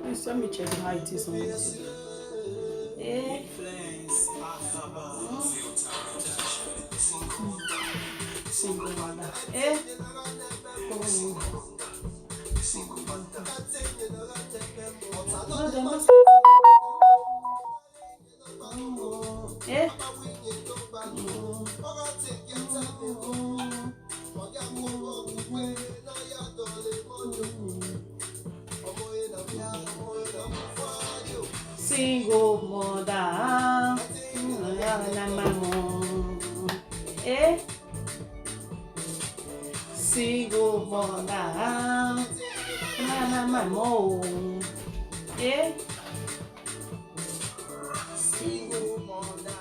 Please let me check how it is on YouTube. Eh? Single mother. Eh? No, they must. Eh? Single mother. Eh? Single mother. My mom. Eh? Single mother.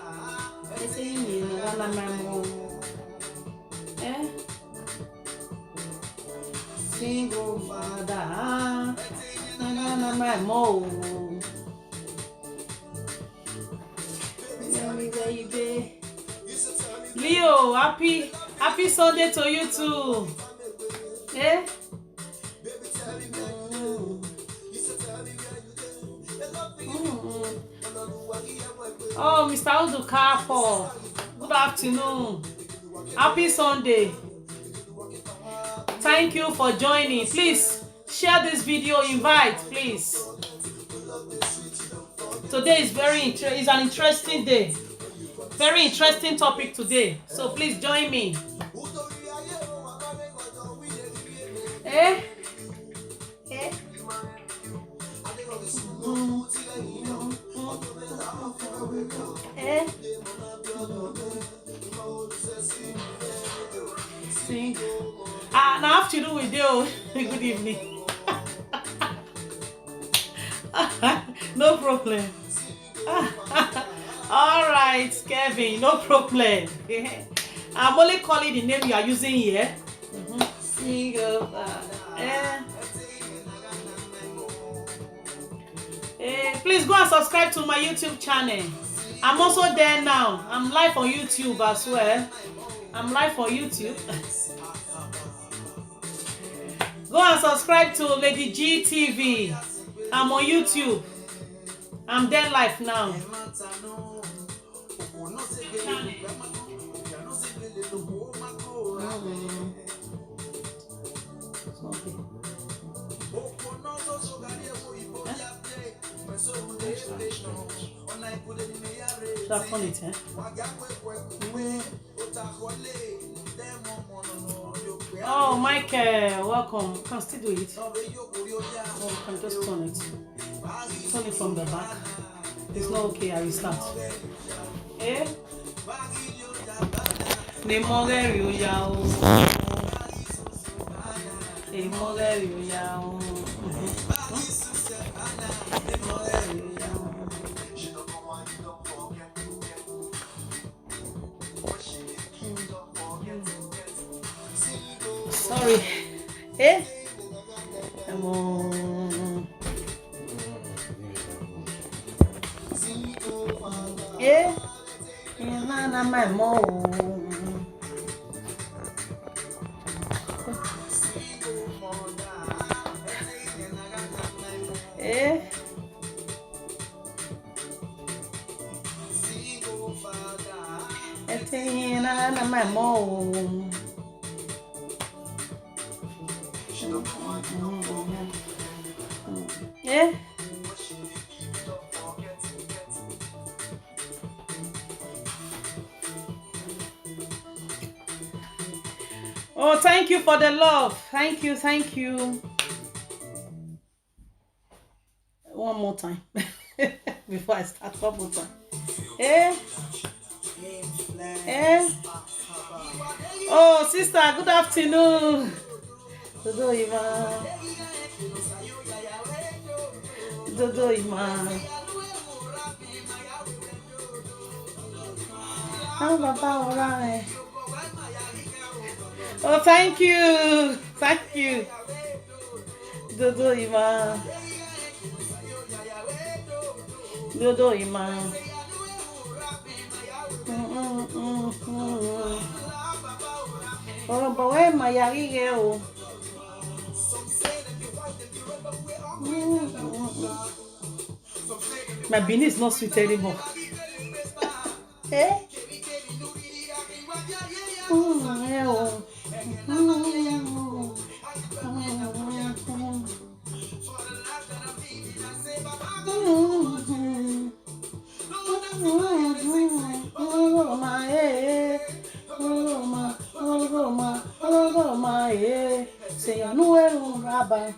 I say you my mom. Eh? Single mother. My mom. Baby. Leo, happy Sunday to you too. Eh? Oh, Mr. Udukapo. Good afternoon. Happy Sunday. Thank you for joining. Please share this video, invite, please. Today is is an interesting day. Very interesting topic today. So please join me. Eh? Eh? Eh? See? Now afternoon with you. Good evening. No problem. All right, Kevin, no problem. I'm only calling the name you are using here. Please go and subscribe to my YouTube channel. I'm also there now. I'm live on YouTube as well. I'm live on YouTube. Go and subscribe to Lady G TV. I'm on YouTube. I'm there live now. Oh, Michael, welcome. You can still do it. Oh, you can just turn it. Turn it from the back. It's not okay. I will start. Eh? Sorry. Eh? Eh? My mom. Eh? My mom. Yeah. Oh, thank you for the love. Thank you. One more time. Before I start, one more time. Eh? Eh? Oh, sister, good afternoon. Dodo Ima. Oh, Baba, alright. Oh, thank you. Dodo Ima. Oh, but where my yari girl? My beanie is not sweet anymore. Eh? Say I know where to rabbi.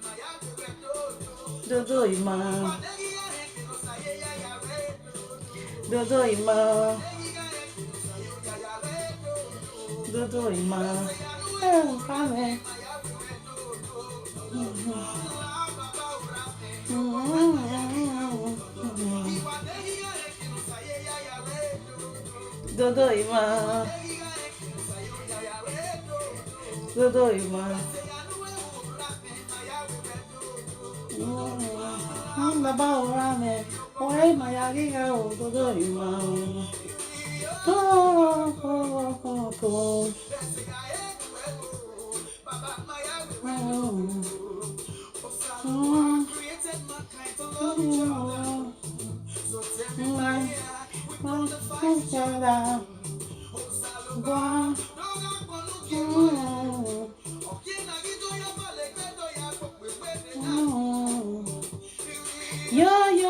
Dodo ima. Dodo ima. Dodo ima. Come. Dodo ima. Dodo ima. Baba orame. Oi mayagi go. Dodo ima. Go.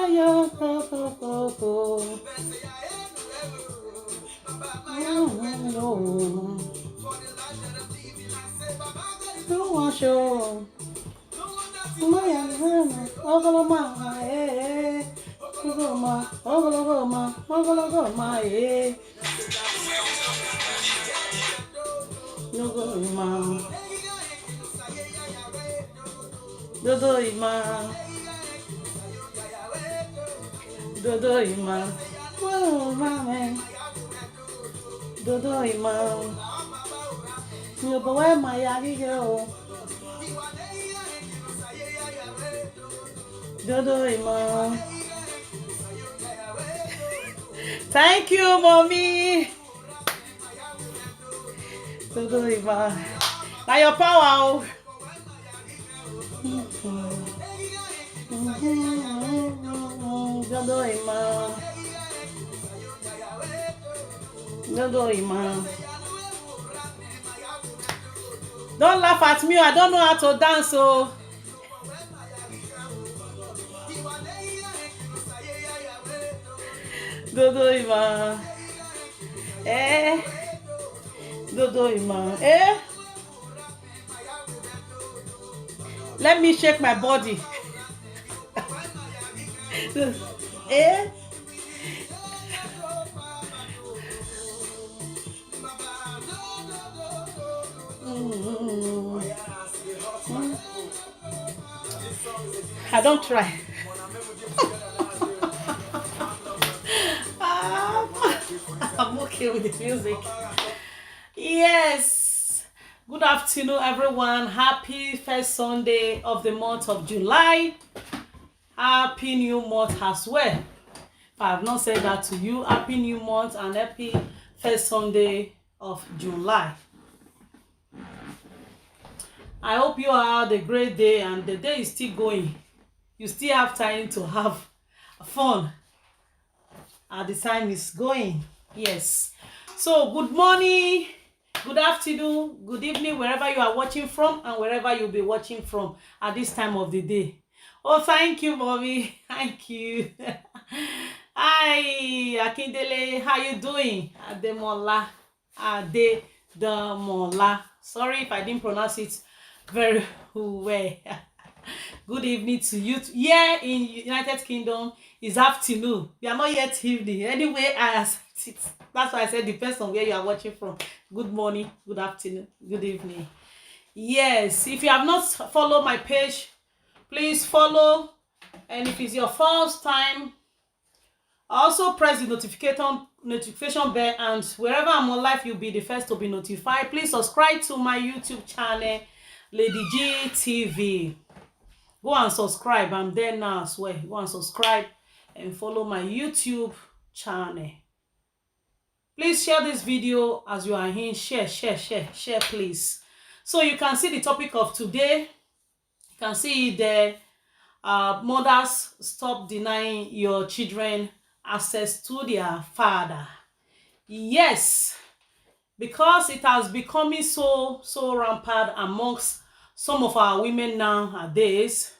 Yo, go. No one show. Dodo ima. Dodo ima. Oh, mama. Dodo ima. You boy my yagi girl. Dodo ima. Thank you, mommy. Dodo ima. Now your power. Dodo ima. Dodo ima. Don't laugh at me. I don't know how to dance. So. Dodo ima. Dodo ima. Let me shake my body. I don't try. I'm okay with the music. Yes. Good afternoon, everyone. Happy first Sunday of the month of July. Happy new month as well. If I have not said that to you, happy new month and happy first Sunday of July. I hope you all had a great day and the day is still going. You still have time to have fun. And the time is going. Yes. So good morning, good afternoon, good evening, wherever you are watching from and wherever you'll be watching from at this time of the day. Oh, thank you, mommy. Thank you. Hi, Akindele. How you doing? Ademola. Ademola. Sorry if I didn't pronounce it very well. Good evening to you. Here in United Kingdom is afternoon. We are not yet evening. Anyway, I accept it. That's why I said depends on where you are watching from. Good morning, good afternoon, good evening. Yes, if you have not followed my page, please follow. And if it's your first time, also press the notification bell, and wherever I'm on live, you'll be the first to be notified. Please subscribe to my YouTube channel, Lady G TV. Go and subscribe. I'm there now as well. Go and subscribe and follow my YouTube channel. Please share this video as you are in. Share, please. So you can see the topic of today. You can see the mothers, stop denying your children access to their father. Yes, because it has becoming so rampant amongst some of our women nowadays.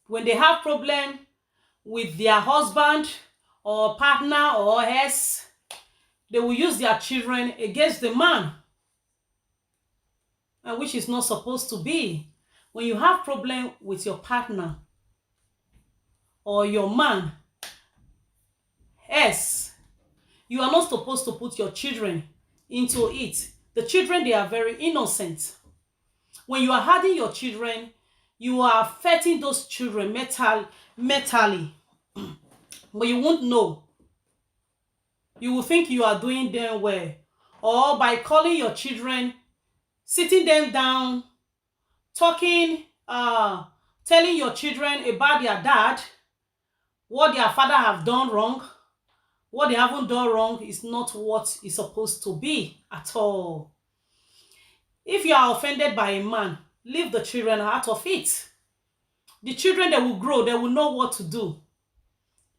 When they have problem with their husband or partner or ex, they will use their children against the man, and which is not supposed to be. When you have problem with your partner or your man, ex, you are not supposed to put your children into it. The children, they are very innocent. When you are hurting your children, you are affecting those children mentally. But you won't know. You will think you are doing them well. Or by calling your children, sitting them down, talking, telling your children about their dad, what their father have done wrong, what they haven't done wrong is not what is supposed to be at all. If you are offended by a man, leave the children out of it. The children, they will grow, they will know what to do.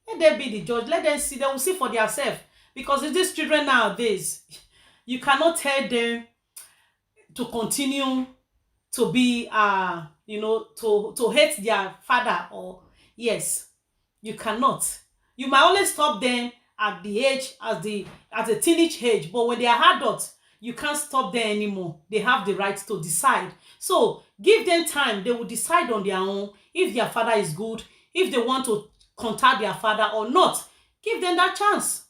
Let them be the judge. Let them see. They will see for themselves. Because these children nowadays, you cannot tell them to continue to be, to hate their father. Or yes, you cannot. You might only stop them at the age, at a teenage age. But when they are adults, you can't stop them anymore. They have the right to decide. So give them time. They will decide on their own if their father is good, if they want to contact their father or not. Give them that chance.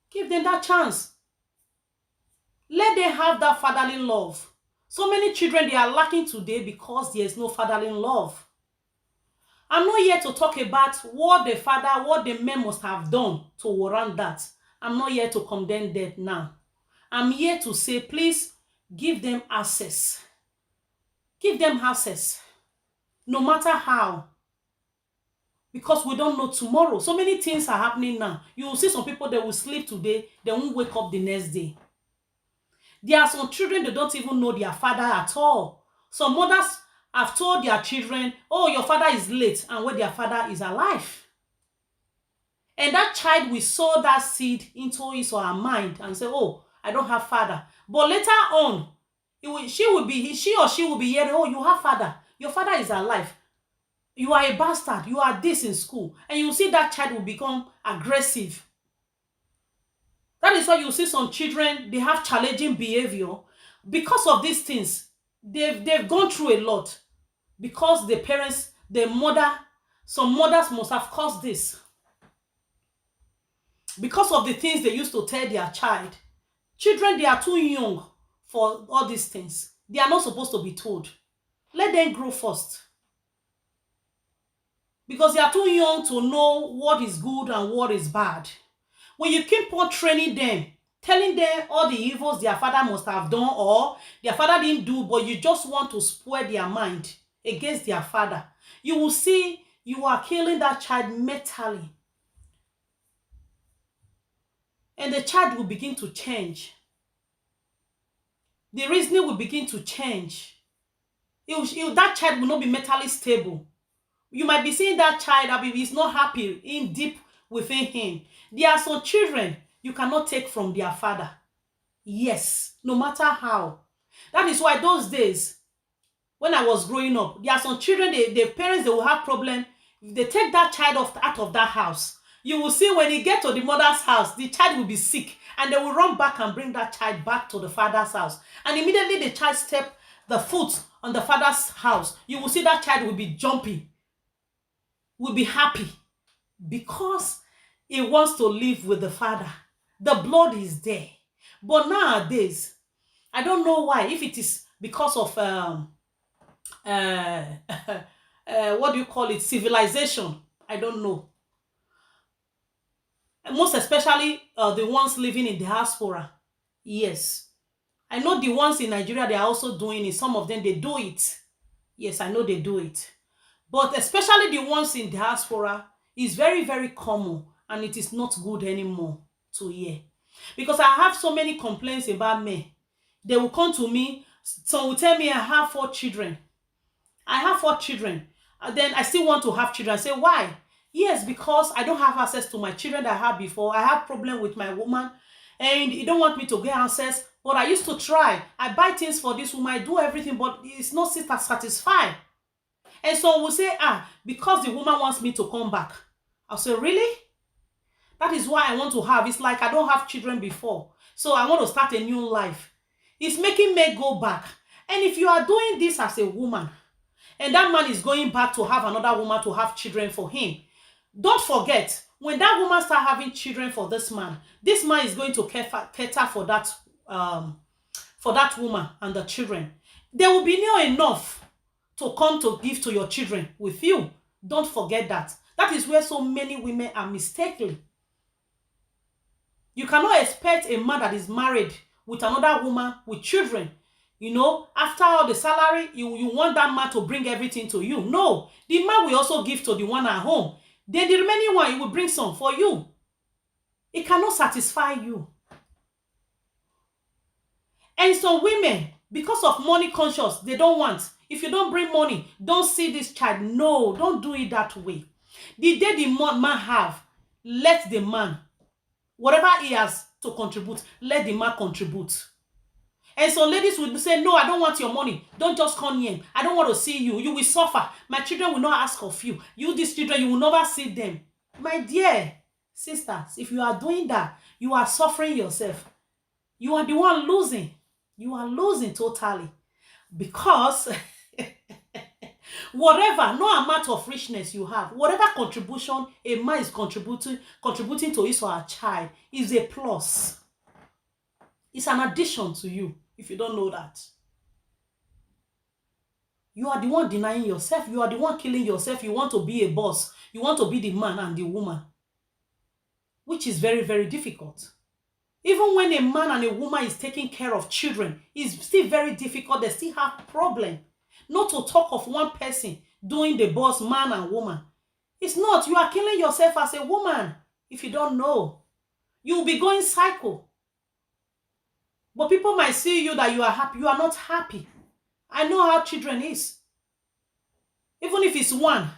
Give them that chance. Let them have that fatherly love. So many children, they are lacking today because there is no fatherly love. I'm not here to talk about what the men must have done to warrant that. I'm not here to condemn that now. I'm here to say, please give them access. Give them access. No matter how. Because we don't know tomorrow. So many things are happening now. You will see some people that will sleep today, they won't wake up the next day. There are some children that don't even know their father at all. Some mothers have told their children, oh, your father is late, and when their father is alive. And that child will sow that seed into his or her mind and say, oh, I don't have father. But later on, she or she will be hearing, oh, you have father. Your father is alive. You are a bastard. You are this in school. And you see that child will become aggressive. That is why you see some children, they have challenging behavior. Because of these things, they've gone through a lot. Because the parents, some mothers must have caused this. Because of the things they used to tell their child. Children, they are too young for all these things. They are not supposed to be told. Let them grow first. Because they are too young to know what is good and what is bad. When you keep on training them, telling them all the evils their father must have done or their father didn't do, but you just want to spoil their mind against their father, you will see you are killing that child mentally. And the child will begin to change. The reasoning will begin to change. That child will not be mentally stable. You might be seeing that child, he's not happy in deep within him. There are some children you cannot take from their father. Yes, no matter how. That is why those days, when I was growing up, there are some children, their parents, they will have problem. If they take that child out of that house, you will see when he gets to the mother's house, the child will be sick. And they will run back and bring that child back to the father's house. And immediately the child steps the foot on the father's house, you will see that child will be jumping. Will be happy because he wants to live with the father. The blood is there. But nowadays, I don't know why. If it is because of what do you call it? Civilization. I don't know. Most especially the ones living in the diaspora. Yes. I know the ones in Nigeria, they are also doing it. Some of them, they do it. Yes, I know they do it. But especially the ones in diaspora is very, very common. and it is not good anymore to hear. Because I have so many complaints about men. They will come to me, some will tell me I have 4 children. I have 4 children. And then I still want to have children. I say, why? Yes, because I don't have access to my children that I had before. I have problem with my woman, and you don't want me to get access. But I used to try. I buy things for this woman. I do everything, but it's not satisfied. And so we'll say, because the woman wants me to come back. I'll say, really? That is why I want to have. It's like I don't have children before. So I want to start a new life. It's making me go back. And if you are doing this as a woman, and that man is going back to have another woman to have children for him, don't forget, when that woman start having children for this man is going to cater for that woman and the children. There will be no enough to come to give to your children with you. Don't forget that. That is where so many women are mistaken. You cannot expect a man that is married with another woman with children, after all the salary, you want that man to bring everything to you. No, the man will also give to the one at home. Then the remaining one, he will bring some for you. It cannot satisfy you. And some women, because of money conscious, they don't want. If you don't bring money, don't see this child. No, don't do it that way. The day the man have, let the man, whatever he has to contribute, let the man contribute. And so ladies will say, no, I don't want your money. Don't just come here. I don't want to see you. You will suffer. My children will not ask of you. You, these children, you will never see them. My dear sisters, if you are doing that, you are suffering yourself. You are the one losing. You are losing totally. Because whatever, no amount of richness you have, whatever contribution a man is contributing to his or her child is a plus. It's an addition to you. If you don't know that, you are the one denying yourself. You are the one killing yourself. You want to be a boss. You want to be the man and the woman, which is very, very difficult. Even when a man and a woman is taking care of children, it's still very difficult. They still have problem. Not to talk of one person doing the boss, man and woman. It's not. You are killing yourself as a woman. If you don't know, you will be going cycle. But people might see you that you are happy. You are not happy. I know how children is. Even if it's one,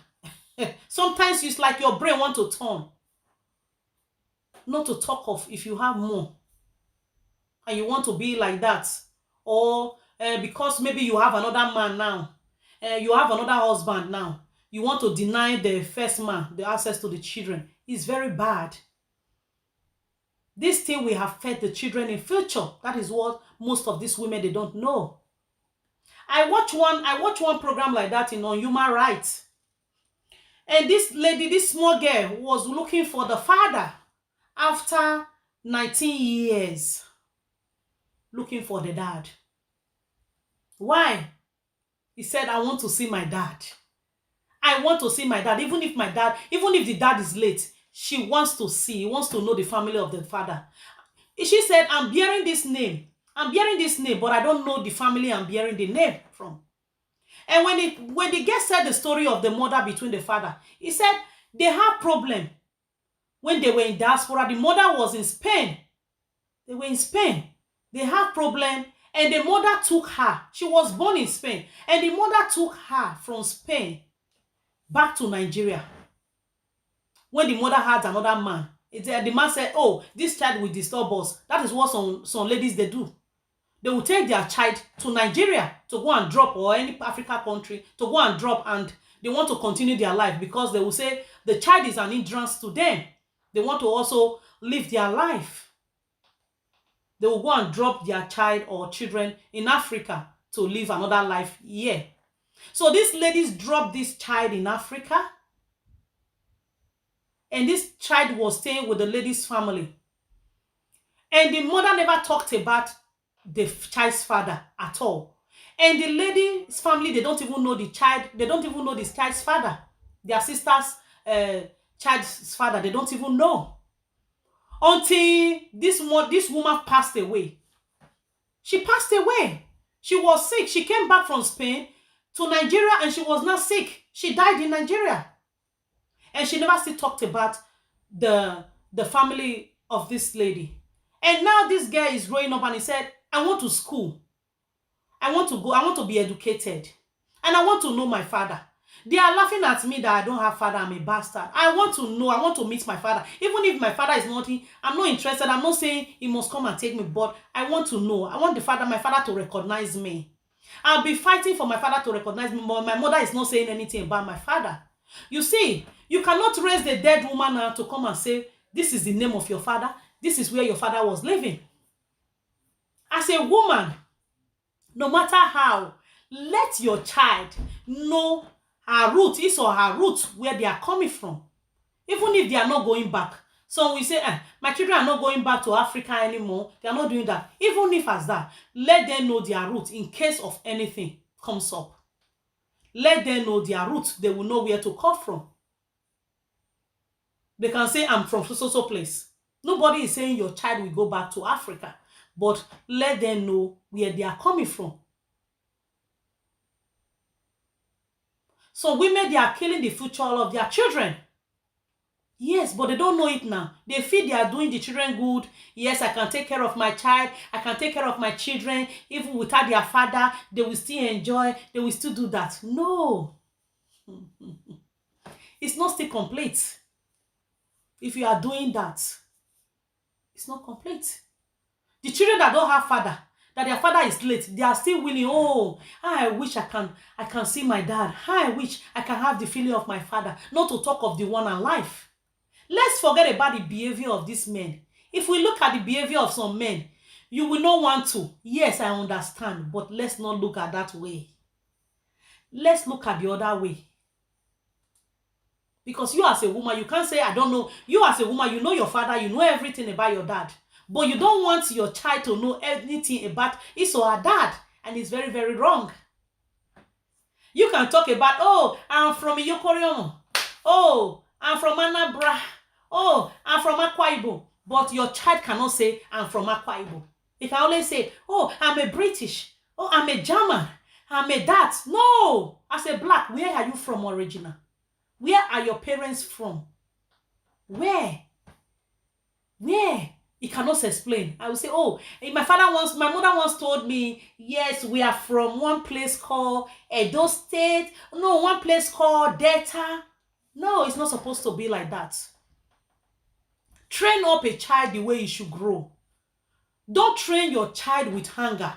sometimes it's like your brain wants to turn. Not to talk of if you have more and you want to be like that. Or because maybe you have another man now. You have another husband now. You want to deny the first man the access to the children. It's very bad. This thing will affect the children in future. That is what most of these women, they don't know. I watch one program like that on human rights. And this lady, this small girl, was looking for the father after 19 years. Looking for the dad. Why? He said, I want to see my dad. I want to see my dad. Even if the dad is late, she wants to see, wants to know the family of the father. She said, I'm bearing this name, but I don't know the family I'm bearing the name from. And when the guest said the story of the mother between the father, he said they have problem. When they were in diaspora, the mother was in Spain. They were in Spain. They have problem, and the mother took her. She was born in Spain, and the mother took her from Spain back to Nigeria. When the mother had another man, the man said, oh, this child will disturb us. That is what some ladies, they do. They will take their child to Nigeria to go and drop, or any African country, to go and drop, and they want to continue their life because they will say the child is an hindrance to them. They want to also live their life. They will go and drop their child or children in Africa to live another life here. So these ladies dropped this child in Africa, and this child was staying with the lady's family. And the mother never talked about the child's father at all. And the lady's family, they don't even know the child. They don't even know this child's father. Their sister's child's father, they don't even know. Until this woman passed away. She passed away. She was sick. She came back from Spain to Nigeria, and she was not sick. She died in Nigeria. And she never still talked about the family of this lady. And now this guy is growing up and he said, I want to school. I want to go. I want to be educated. And I want to know my father. They are laughing at me that I don't have father. I'm a bastard. I want to know. I want to meet my father. Even if my father is not, I'm not interested. I'm not saying he must come and take me, but I want to know. I want my father to recognize me. I'll be fighting for my father to recognize me, but my mother is not saying anything about my father. You see, you cannot raise the dead woman now to come and say, this is the name of your father. This is where your father was living. As a woman, no matter how, let your child know her root, his or her root, where they are coming from. Even if they are not going back. So we say, my children are not going back to Africa anymore. They are not doing that. Even if as that, let them know their root in case of anything comes up. Let them know their root. They will know where to come from. They can say, I'm from so place. Nobody is saying your child will go back to Africa. But let them know where they are coming from. So women, they are killing the future of their children. Yes, but they don't know it now. They feel they are doing the children good. Yes, I can take care of my child. I can take care of my children. Even without their father, they will still enjoy. They will still do that. No. It's not still complete. If you are doing that, it's not complete. The children that don't have father, that their father is late, they are still willing. Oh, I wish I can see my dad. I wish I can have the feeling of my father. Not to talk of the one alive. Let's forget about the behavior of these men. If we look at the behavior of some men, you will not want to. Yes, I understand, but let's not look at that way. Let's look at the other way. Because you as a woman, you can't say, I don't know. You as a woman, you know your father, you know everything about your dad. But you don't want your child to know anything about his or her dad. And it's very, very wrong. You can talk about, oh, I'm from Iyokoriomo. Oh, I'm from Anambra. Oh, I'm from Akwa Ibom. But your child cannot say, I'm from Akwa Ibom. He can only say, oh, I'm a British. Oh, I'm a German. I'm a that. No. As a black, where are you from original? Where are your parents from? Where? He cannot explain. I will say, oh, my mother once told me, yes, we are from one place called Edo State. No, one place called Delta. No, it's not supposed to be like that. Train up a child the way he should grow. Don't train your child with hunger.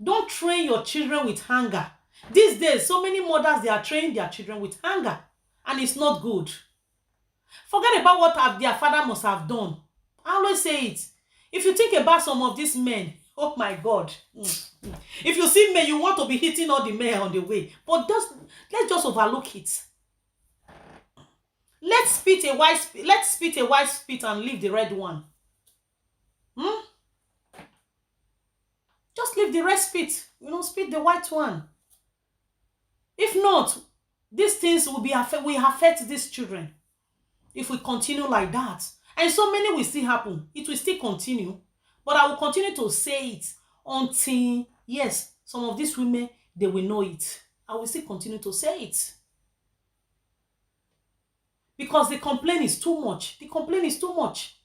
Don't train your children with hunger. These days, so many mothers, they are training their children with hunger. And it's not good. Forget about what their father must have done. I always say it. If you think about some of these men, oh my God. If you see men, you want to be hitting all the men on the way. But let's just overlook it. Let's spit a white spit and leave the red one. Just leave the red spit. Spit the white one. If not, these things will affect these children if we continue like that. And so many will still happen. It will still continue. But I will continue to say it until, yes, some of these women, they will know it. I will still continue to say it. Because the complaint is too much. The complaint is too much.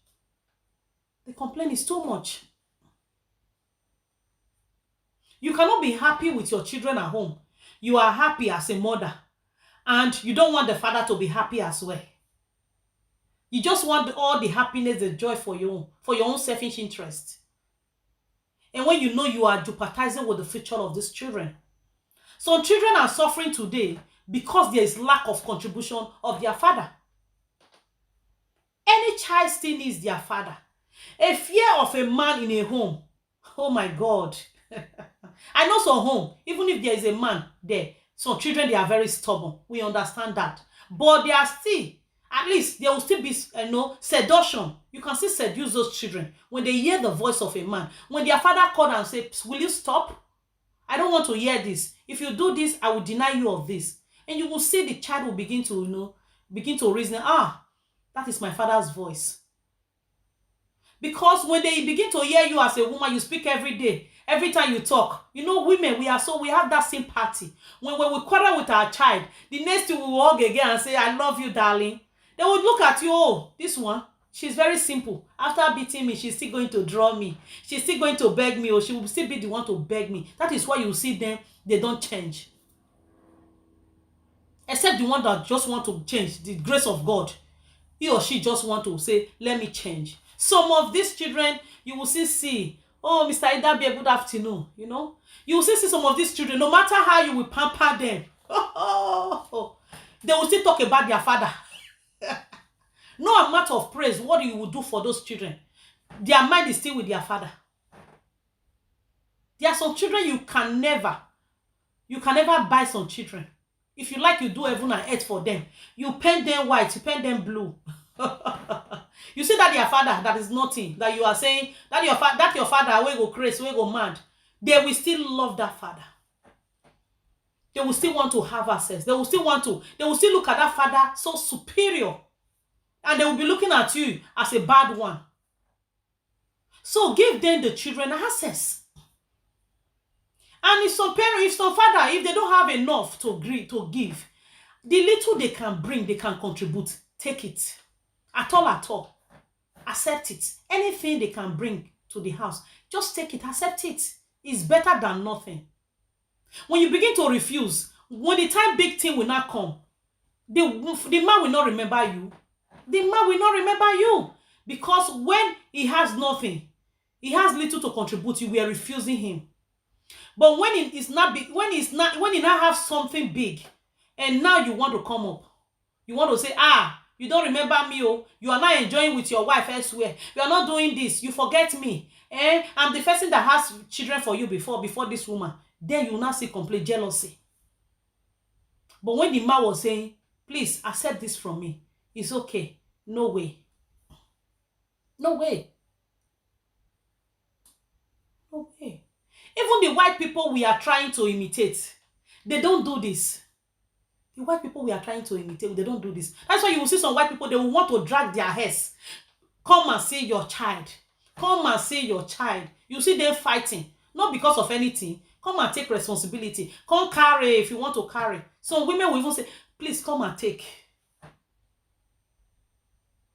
The complaint is too much. You cannot be happy with your children at home. You are happy as a mother. And you don't want the father to be happy as well. You just want all the happiness and joy for your own selfish interest. And when you know you are jeopardizing with the future of these children. Some children are suffering today because there is lack of contribution of their father. Any child still needs their father. A fear of a man in a home. Oh my God. I know some home, even if there is a man there, some children, they are very stubborn. We understand that. But they are still, at least there will still be, seduction. You can still seduce those children when they hear the voice of a man. When their father called and said, will you stop? I don't want to hear this. If you do this, I will deny you of this. And you will see the child will begin to reason, that is my father's voice. Because when they begin to hear you as a woman, you speak every day. Every time you talk, women, we have that sympathy. When we quarrel with our child, the next thing we will hug again and say, I love you, darling. They would look at you, oh, this one, she's very simple. After beating me, she's still going to draw me. She's still going to beg me, or she will still be the one to beg me. That is why you see them, they don't change. Except the one that just want to change, the grace of God. He or she just want to say, let me change. Some of these children, you will see, oh, Mr. Idabia, good afternoon, you know. You will see some of these children, no matter how you will pamper them, they will still talk about their father. No amount of praise, what you will do for those children, their mind is still with their father. There are some children you can never buy some children. If you like, you do heaven and earth for them. You paint them white, you paint them blue. You see that their father, that is nothing. That you are saying that your father will go crazy, will go mad. They will still love that father. They will still want to have access. They will still look at that father so superior. And they will be looking at you as a bad one. So give them the children access. And if some father, if they don't have enough to give, the little they can bring, they can contribute. Take it. At all. Accept it. Anything they can bring to the house, just take it. Accept it. It's better than nothing. When you begin to refuse, when the time big thing will not come, the man will not remember you. The man will not remember you. Because when he has nothing, he has little to contribute, you were refusing him. But when he now have something big, and now you want to come up, you want to say, you don't remember me, oh, you are not enjoying with your wife elsewhere, you are not doing this, you forget me, I'm the person that has children for you before this woman, then you will not see complete jealousy. But when the man was saying, please accept this from me, it's okay, no way. No way. No way. Even the white people we are trying to imitate, they don't do this. The white people we are trying to imitate, they don't do this. That's why you will see some white people, they will want to drag their hairs. Come and see your child. Come and see your child. You see them fighting. Not because of anything. Come and take responsibility. Come carry if you want to carry. Some women will even say, please come and take.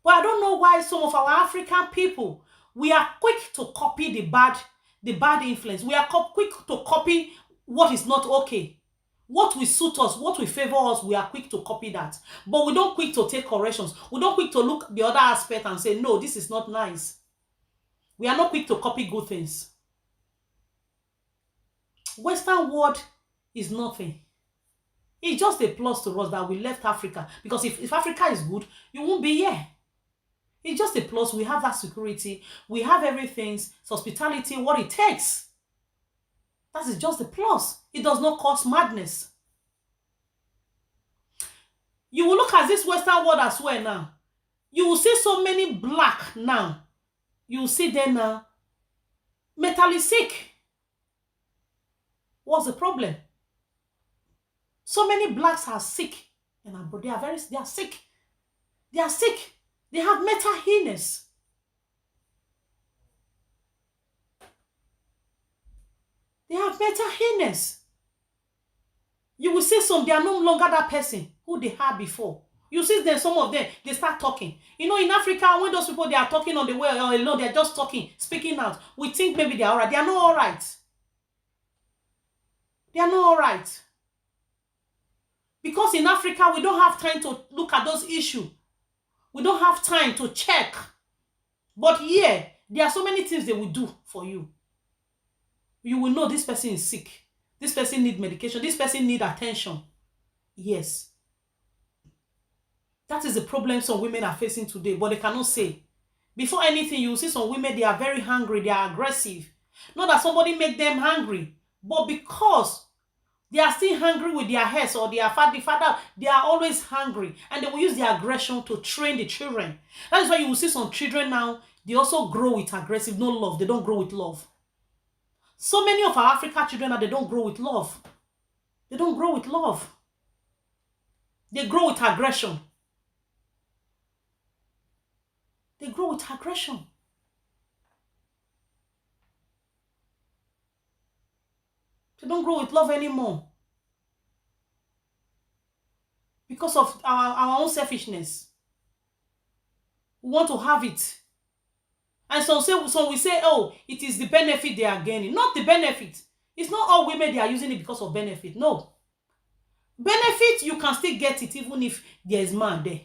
But I don't know why some of our African people, we are quick to copy the bad influence. We are quick to copy what is not okay. What will suit us, what will favor us, we are quick to copy that. But we don't quick to take corrections. We don't quick to look the other aspect and say, no, this is not nice. We are not quick to copy good things. Western world is nothing. It's just a plus to us that we left Africa. Because if Africa is good, you won't be here. It's just a plus. We have that security. We have everything, hospitality, what it takes. That is just a plus. It does not cause madness. You will look at this Western world as well now. You will see so many black now. You will see them now mentally sick. What's the problem? So many blacks are sick. And they are sick. They are sick. They have mental illness. They have mental illness. You will see some, they are no longer that person who they had before. You see them, some of them, they start talking. You know, in Africa, when those people, they are talking on the way or alone, they are just talking, speaking out. We think maybe they are all right. They are not all right. They are not all right. Because in Africa, we don't have time to look at those issues. We don't have time to check. But here, there are so many things they will do for you. You will know this person is sick. This person needs medication. This person needs attention. Yes. That is the problem some women are facing today, but they cannot say. Before anything, you will see some women, they are very hungry, they are aggressive. Not that somebody make them hungry, but because they are still hungry with their heads or their father, they are always hungry. And they will use their aggression to train the children. That is why you will see some children now, they also grow with aggressive, no love. They don't grow with love. So many of our African children now, they don't grow with love. They don't grow with love. They grow with aggression. They grow with aggression. They don't grow with love anymore. Because of our own selfishness. We want to have it. And some we say, oh, it is the benefit they are gaining. Not the benefit. It's not all women they are using it because of benefit. No. Benefit, you can still get it even if there is man there.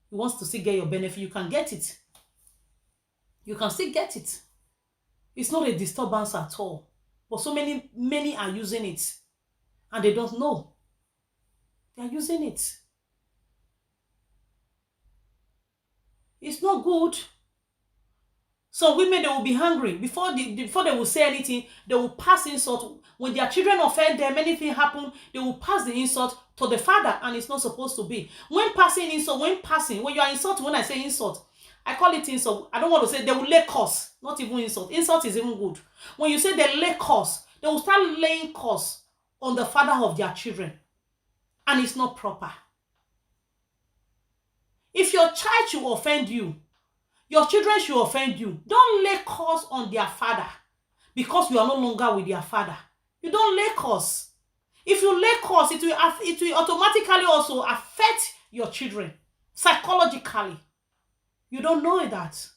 He wants to still get your benefit, you can get it. You can still get it. It's not a disturbance at all. But so many are using it and they don't know. They are using it. It's not good. Some women, they will be hungry. Before they will say anything, they will pass insult. When their children offend them, anything happen, they will pass the insult to the father, and it's not supposed to be. When you are insulting, when I say insult, I call it insult. I don't want to say they will lay curse, not even insult. Insult is even good. When you say they lay curse, they will start laying curse on the father of their children, and it's not proper. If your child should offend you, your children should offend you, don't lay curse on their father because you are no longer with their father. You don't lay curse. If you lay curse, it will automatically also affect your children psychologically. You don't know that.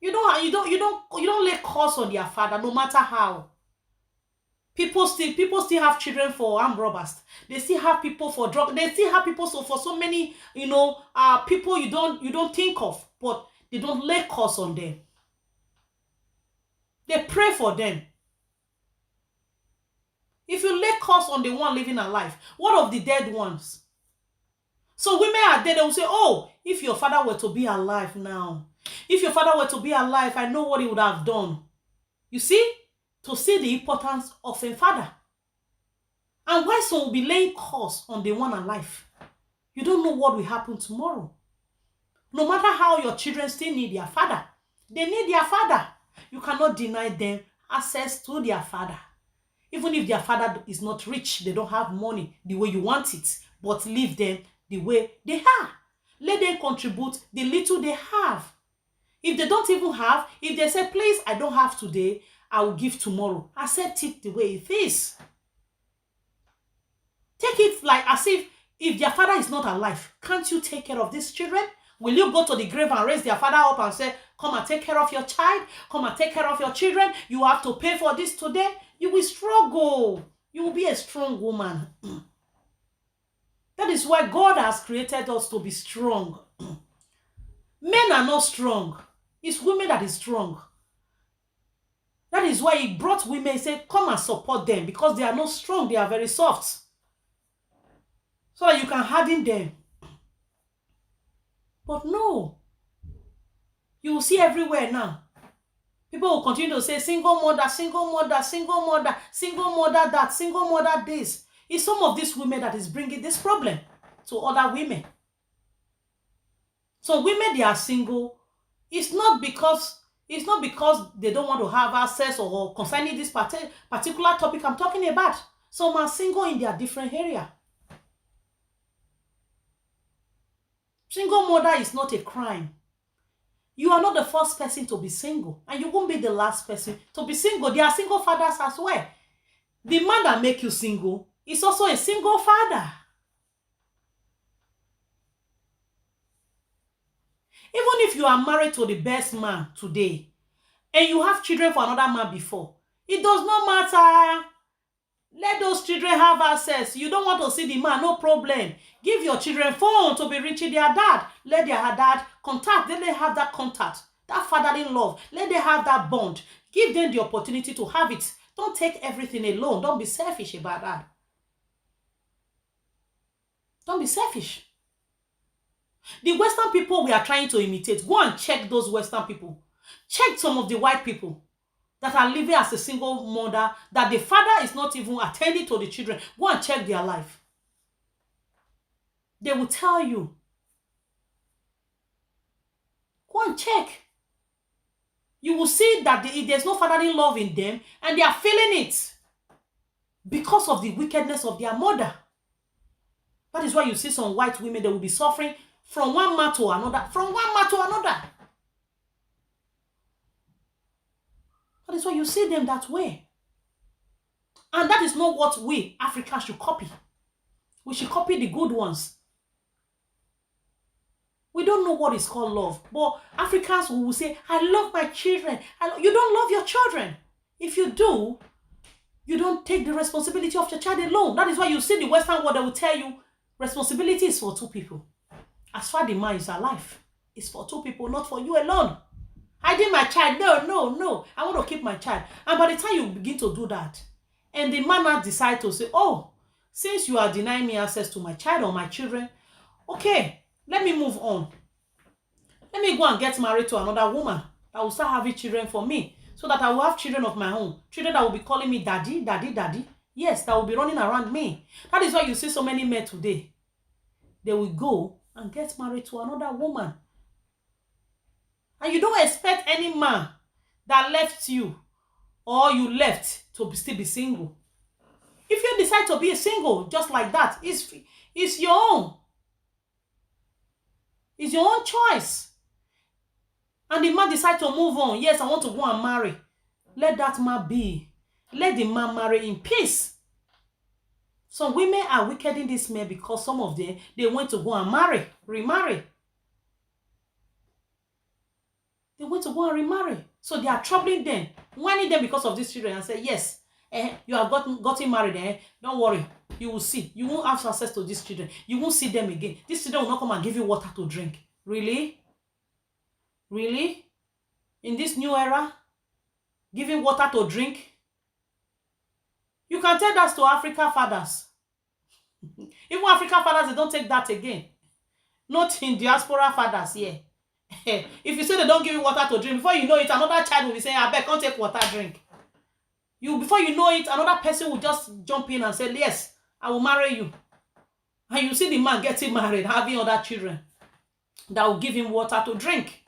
You don't lay curse on their father, no matter how. People still have children for armed robbers. They still have people for drug. They still have people for so many, people you don't think of, but they don't lay curse on them. They pray for them. If you lay curse on the one living alive, what of the dead ones? So women are dead, they will say, oh, if your father were to be alive now, if your father were to be alive, I know what he would have done. You see? To see the importance of a father. And why some will be laying curse on the one alive? You don't know what will happen tomorrow. No matter how your children still need their father, they need their father. You cannot deny them access to their father. Even if their father is not rich, they don't have money the way you want it, but leave them the way they are. Let them contribute the little they have. If they don't even have, if they say, please, I don't have today, I will give tomorrow. Accept it the way it is. Take it like as if their father is not alive, can't you take care of these children? Will you go to the grave and raise their father up and say, come and take care of your child, come and take care of your children, you have to pay for this today? You will struggle. You will be a strong woman. That is why God has created us to be strong. Men are not strong. It's women that is strong. That is why he brought women and said, come and support them, because they are not strong, they are very soft. So that you can harden them. But no. You will see everywhere now. People will continue to say, single mother, single mother, single mother, single mother that, single mother this. It's some of these women that is bringing this problem to other women. So women, they are single. It's not because they don't want to have access or concerning this particular topic I'm talking about. Some are single in their different area. Single mother is not a crime. You are not the first person to be single, and you won't be the last person to be single. There are single fathers as well. The man that make you single is also a single father. Even if you are married to the best man today, and you have children for another man before, it does not matter. Let those children have access. You don't want to see the man, no problem. Give your children phone to be reaching their dad. Let their dad contact. Let them have that contact, that fatherly love. Let them have that bond. Give them the opportunity to have it. Don't take everything alone. Don't be selfish about that. Don't be selfish. The Western people we are trying to imitate, go and check those Western people. Check some of the white people that are living as a single mother, that the father is not even attending to the children. Go and check their life. They will tell you. Go and check. You will see that there's no fatherly love in them, and they are feeling it because of the wickedness of their mother. That is why you see some white women, they will be suffering from one man to another, from one man to another. That is why you see them that way. And that is not what we, Africans, should copy. We should copy the good ones. We don't know what is called love. But Africans will say, I love my children. You don't love your children. If you do, you don't take the responsibility of your child alone. That is why you see the Western world, they will tell you responsibility is for two people. As far as the man is alive, it's for two people, not for you alone. Hiding my child, no, no, no. I want to keep my child. And by the time you begin to do that, and the man now decide to say, oh, since you are denying me access to my child or my children, okay, let me move on. Let me go and get married to another woman that will start having children for me, so that I will have children of my own. Children that will be calling me daddy, daddy, daddy. Yes, that will be running around me. That is why you see so many men today. They will go and get married to another woman. And you don't expect any man that left you or you left to still be single. If you decide to be a single just like that, it's your own. It's your own choice. And the man decide to move on. Yes, I want to go and marry. Let that man be. Let the man marry in peace. Some women are wicked in this man because some of them, they went to go and remarry. They went to go and remarry. So they are troubling them, whining them because of these children and say, yes, you have gotten married. Don't worry. You will see. You won't have access to these children. You won't see them again. These children will not come and give you water to drink. Really? Really? In this new era? Giving water to drink? You can tell that to African fathers. Even African fathers, they don't take that again. Not in diaspora fathers here. If you say they don't give you water to drink, before you know it, another child will be saying, I beg, can't take water, drink. Before you know it, another person will just jump in and say, yes, I will marry you. And you see the man getting married, having other children that will give him water to drink.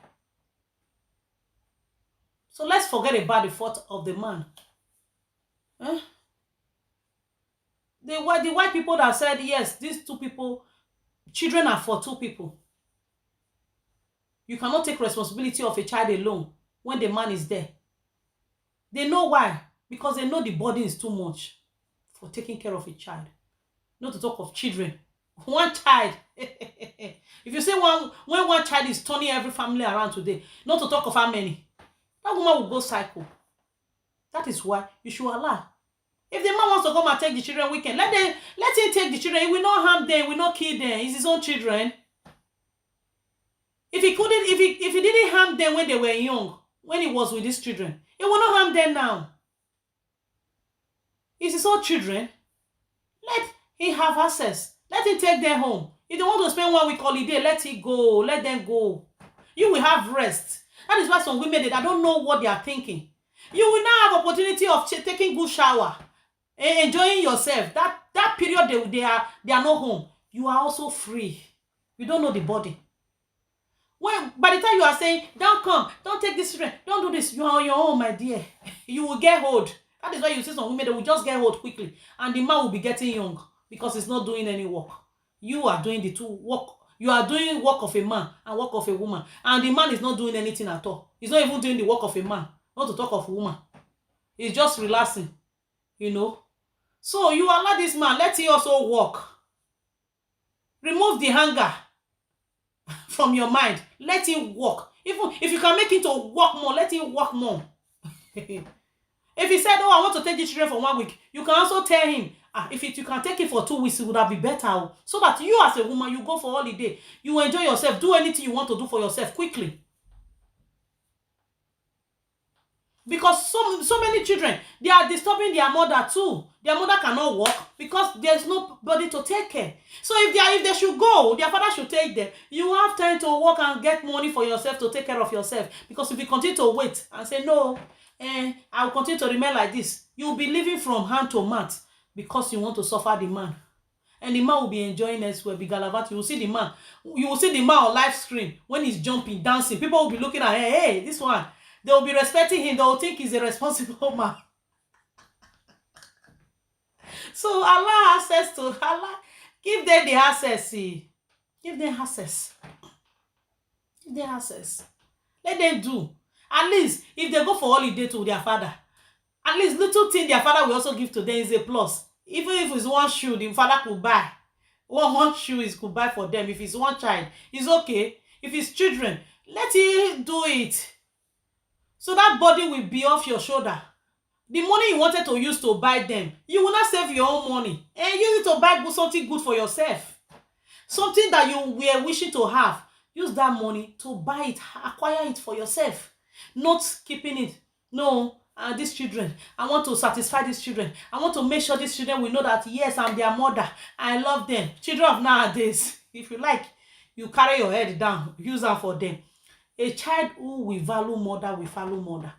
So let's forget about the fault of the man. The white people that said, yes, these two people, children are for two people. You cannot take responsibility of a child alone when the man is there. They know why. Because they know the burden is too much for taking care of a child. Not to talk of children. One child. If you say when one child is turning every family around today, not to talk of how many, that woman will go cycle. That is why you should allow. If the man wants to come and take the children weekend, let him take the children. He will not harm them, he will not kill them. It's his own children. If he didn't harm them when they were young, when he was with his children, he will not harm them now. It's his own children. Let him have access. Let him take them home. If they want to spend 1 week holiday, let it go. Let them go. You will have rest. That is why some women, they don't know what they are thinking. You will now have opportunity of taking good shower, enjoying yourself. That period they are not home. You are also free. You don't know the body. When by the time you are saying, don't come, don't take this children, don't do this, you are on your own, my dear. You will get old. That is why you see some women, they will just get old quickly, and the man will be getting young because he's not doing any work. You are doing the two work. You are doing work of a man and work of a woman, and the man is not doing anything at all. He's not even doing the work of a man, not to talk of a woman. He's just relaxing, So you allow this man, let him also work. Remove the hunger from your mind. Let him work. Even if you can make him to work more, let him work more. If he said, oh, I want to take the children for 1 week, you can also tell him, if you can take it for 2 weeks, it would have been better. So that you as a woman, you go for holiday, you enjoy yourself, do anything you want to do for yourself quickly. Because so many children, they are disturbing their mother too. Their mother cannot work because there's nobody to take care. So if they should go, their father should take them. You have time to work and get money for yourself to take care of yourself. Because if you continue to wait and say, no, I will continue to remain like this, you will be living from hand to mouth because you want to suffer the man. And the man will be enjoying elsewhere, be gallivanting. You will see the man. You will see the man on live screen when he's jumping, dancing. People will be looking at, hey, this one. They will be respecting him. They will think he's a responsible man. So allow access to Allah. Give them the access. See. Give them access. Give them access. Let them do. At least if they go for holiday to their father, at least little thing their father will also give to them is a plus. Even if it's one shoe, the father could buy. One shoe is could buy for them. If it's one child, it's okay. If it's children, let it do it. So that burden will be off your shoulder. The money you wanted to use to buy them, you will not save your own money and use it to buy something good for yourself. Something that you were wishing to have. Use that money to buy it, acquire it for yourself. Not keeping it. No, these children, I want to satisfy these children. I want to make sure these children will know that, yes, I'm their mother. I love them. Children of nowadays, if you like, you carry your head down. Use that for them. A child who will value mother will follow mother.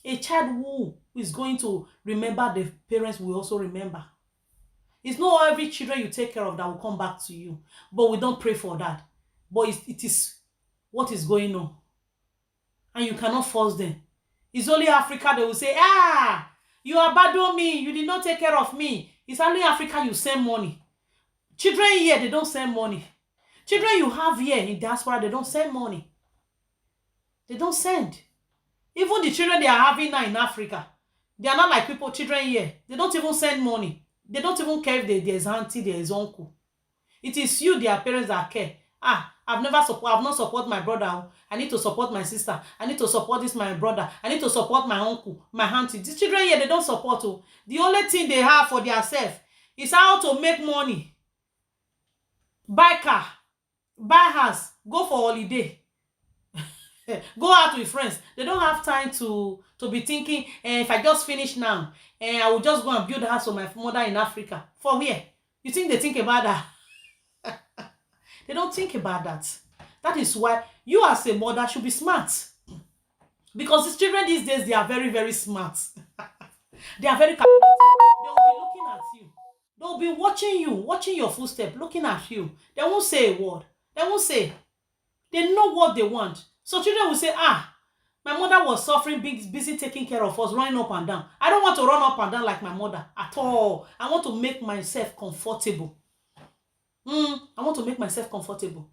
A child who is going to remember the parents will also remember. It's not every children you take care of that will come back to you. But we don't pray for that. But it is what is going on. And you cannot force them. It's only Africa they will say, you abandoned me. You did not take care of me. It's only Africa you send money. Children here, they don't send money. Children you have here in diaspora, they don't send money. They don't send. Even the children they are having now in Africa, they are not like children here. They don't even send money. They don't even care if there's auntie, there's uncle. It is you, their parents, that care. I've not support my brother. I need to support my sister. I need to support this my brother. I need to support my uncle, my auntie. These children here, they don't support. The only thing they have for themselves is how to make money. Buy car, buy house, go for holiday. Go out with friends. They don't have time to be thinking, if I just finish now, I will just go and build a house for my mother in Africa. For where? You think they think about that? They don't think about that. That is why you as a mother should be smart. Because these children these days, they are very, very smart. They are very calculated. They will be looking at you. They will be watching you, watching your footsteps, looking at you. They won't say a word. They won't say. They know what they want. So children will say, my mother was suffering, busy taking care of us, running up and down. I don't want to run up and down like my mother at all. I want to make myself comfortable. I want to make myself comfortable.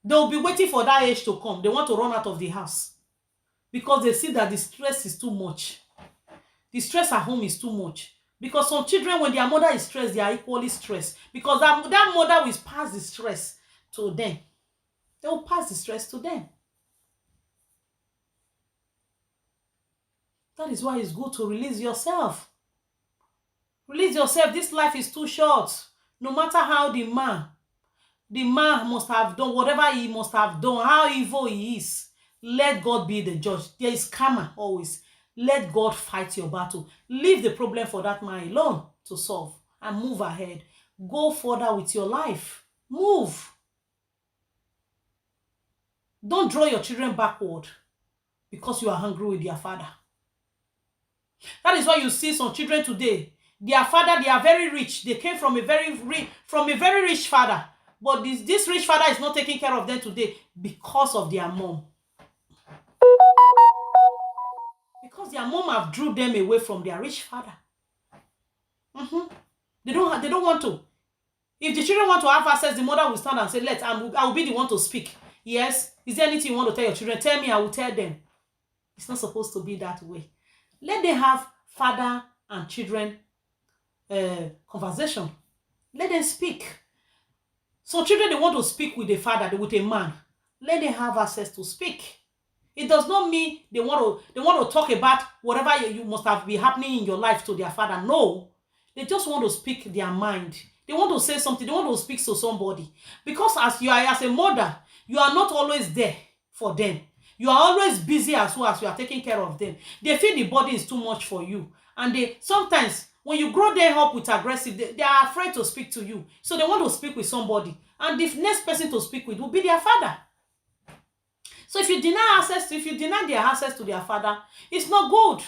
They'll be waiting for that age to come. They want to run out of the house. Because they see that the stress is too much. The stress at home is too much. Because some children, when their mother is stressed, they are equally stressed. Because that mother will pass the stress to them. They will pass the stress to them. That is why it's good to release yourself. Release yourself. This life is too short. No matter how the man must have done whatever he must have done, how evil he is, let God be the judge. There is karma always. Let God fight your battle. Leave the problem for that man alone to solve and move ahead. Go further with your life. Move. Don't draw your children backward because you are hungry with their father. That is why you see some children today. Their father, they are very rich. They came from a very rich father. But this rich father is not taking care of them today because of their mom. Because their mom have drew them away from their rich father. They don't want to. If the children want to have access, the mother will stand and say, I will be the one to speak. Yes. Is there anything you want to tell your children? Tell me, I will tell them. It's not supposed to be that way. Let them have father and children conversation. Let them speak. So children, they want to speak with a father, with a man. Let them have access to speak. It does not mean they want to talk about whatever you must have been happening in your life to their father. No. They just want to speak their mind. They want to say something. They want to speak to somebody. Because as a mother, you are not always there for them. You are always busy as well as you are taking care of them. They feel the burden is too much for you. And sometimes, when you grow them up with aggressive, they are afraid to speak to you. So they want to speak with somebody. And the next person to speak with will be their father. So if you deny their access to their father, it's not good.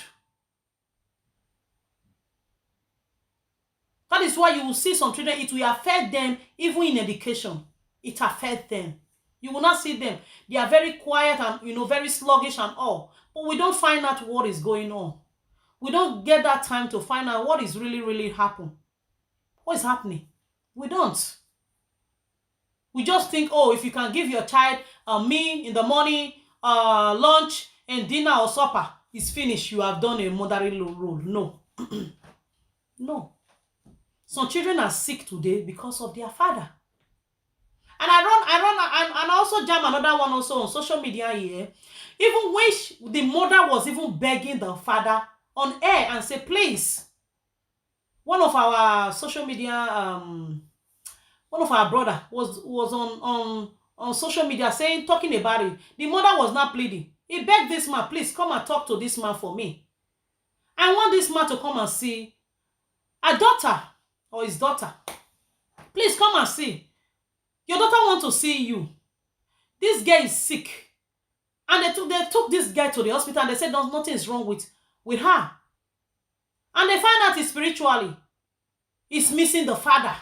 That is why you will see some children, it will affect them even in education. It affects them. You will not see them. They are very quiet and very sluggish and all. But we don't find out what is going on. We don't get that time to find out what is really, really happening. What is happening? We don't. We just think, if you can give your child a meal in the morning, lunch, and dinner or supper, it's finished. You have done a motherly role. No. No. Some children are sick today because of their father. And and I also jam another one also on social media here. Even when the mother was even begging the father on air and say, please, one of our social media one of our brother was on social media saying, talking about it. The mother was not pleading. He begged this man, please come and talk to this man for me. I want this man to come and see a daughter or his daughter. Please come and see. Your daughter want to see you. This girl is sick. And they took this girl to the hospital and they said nothing is wrong with her. And they find out spiritually he's missing the father.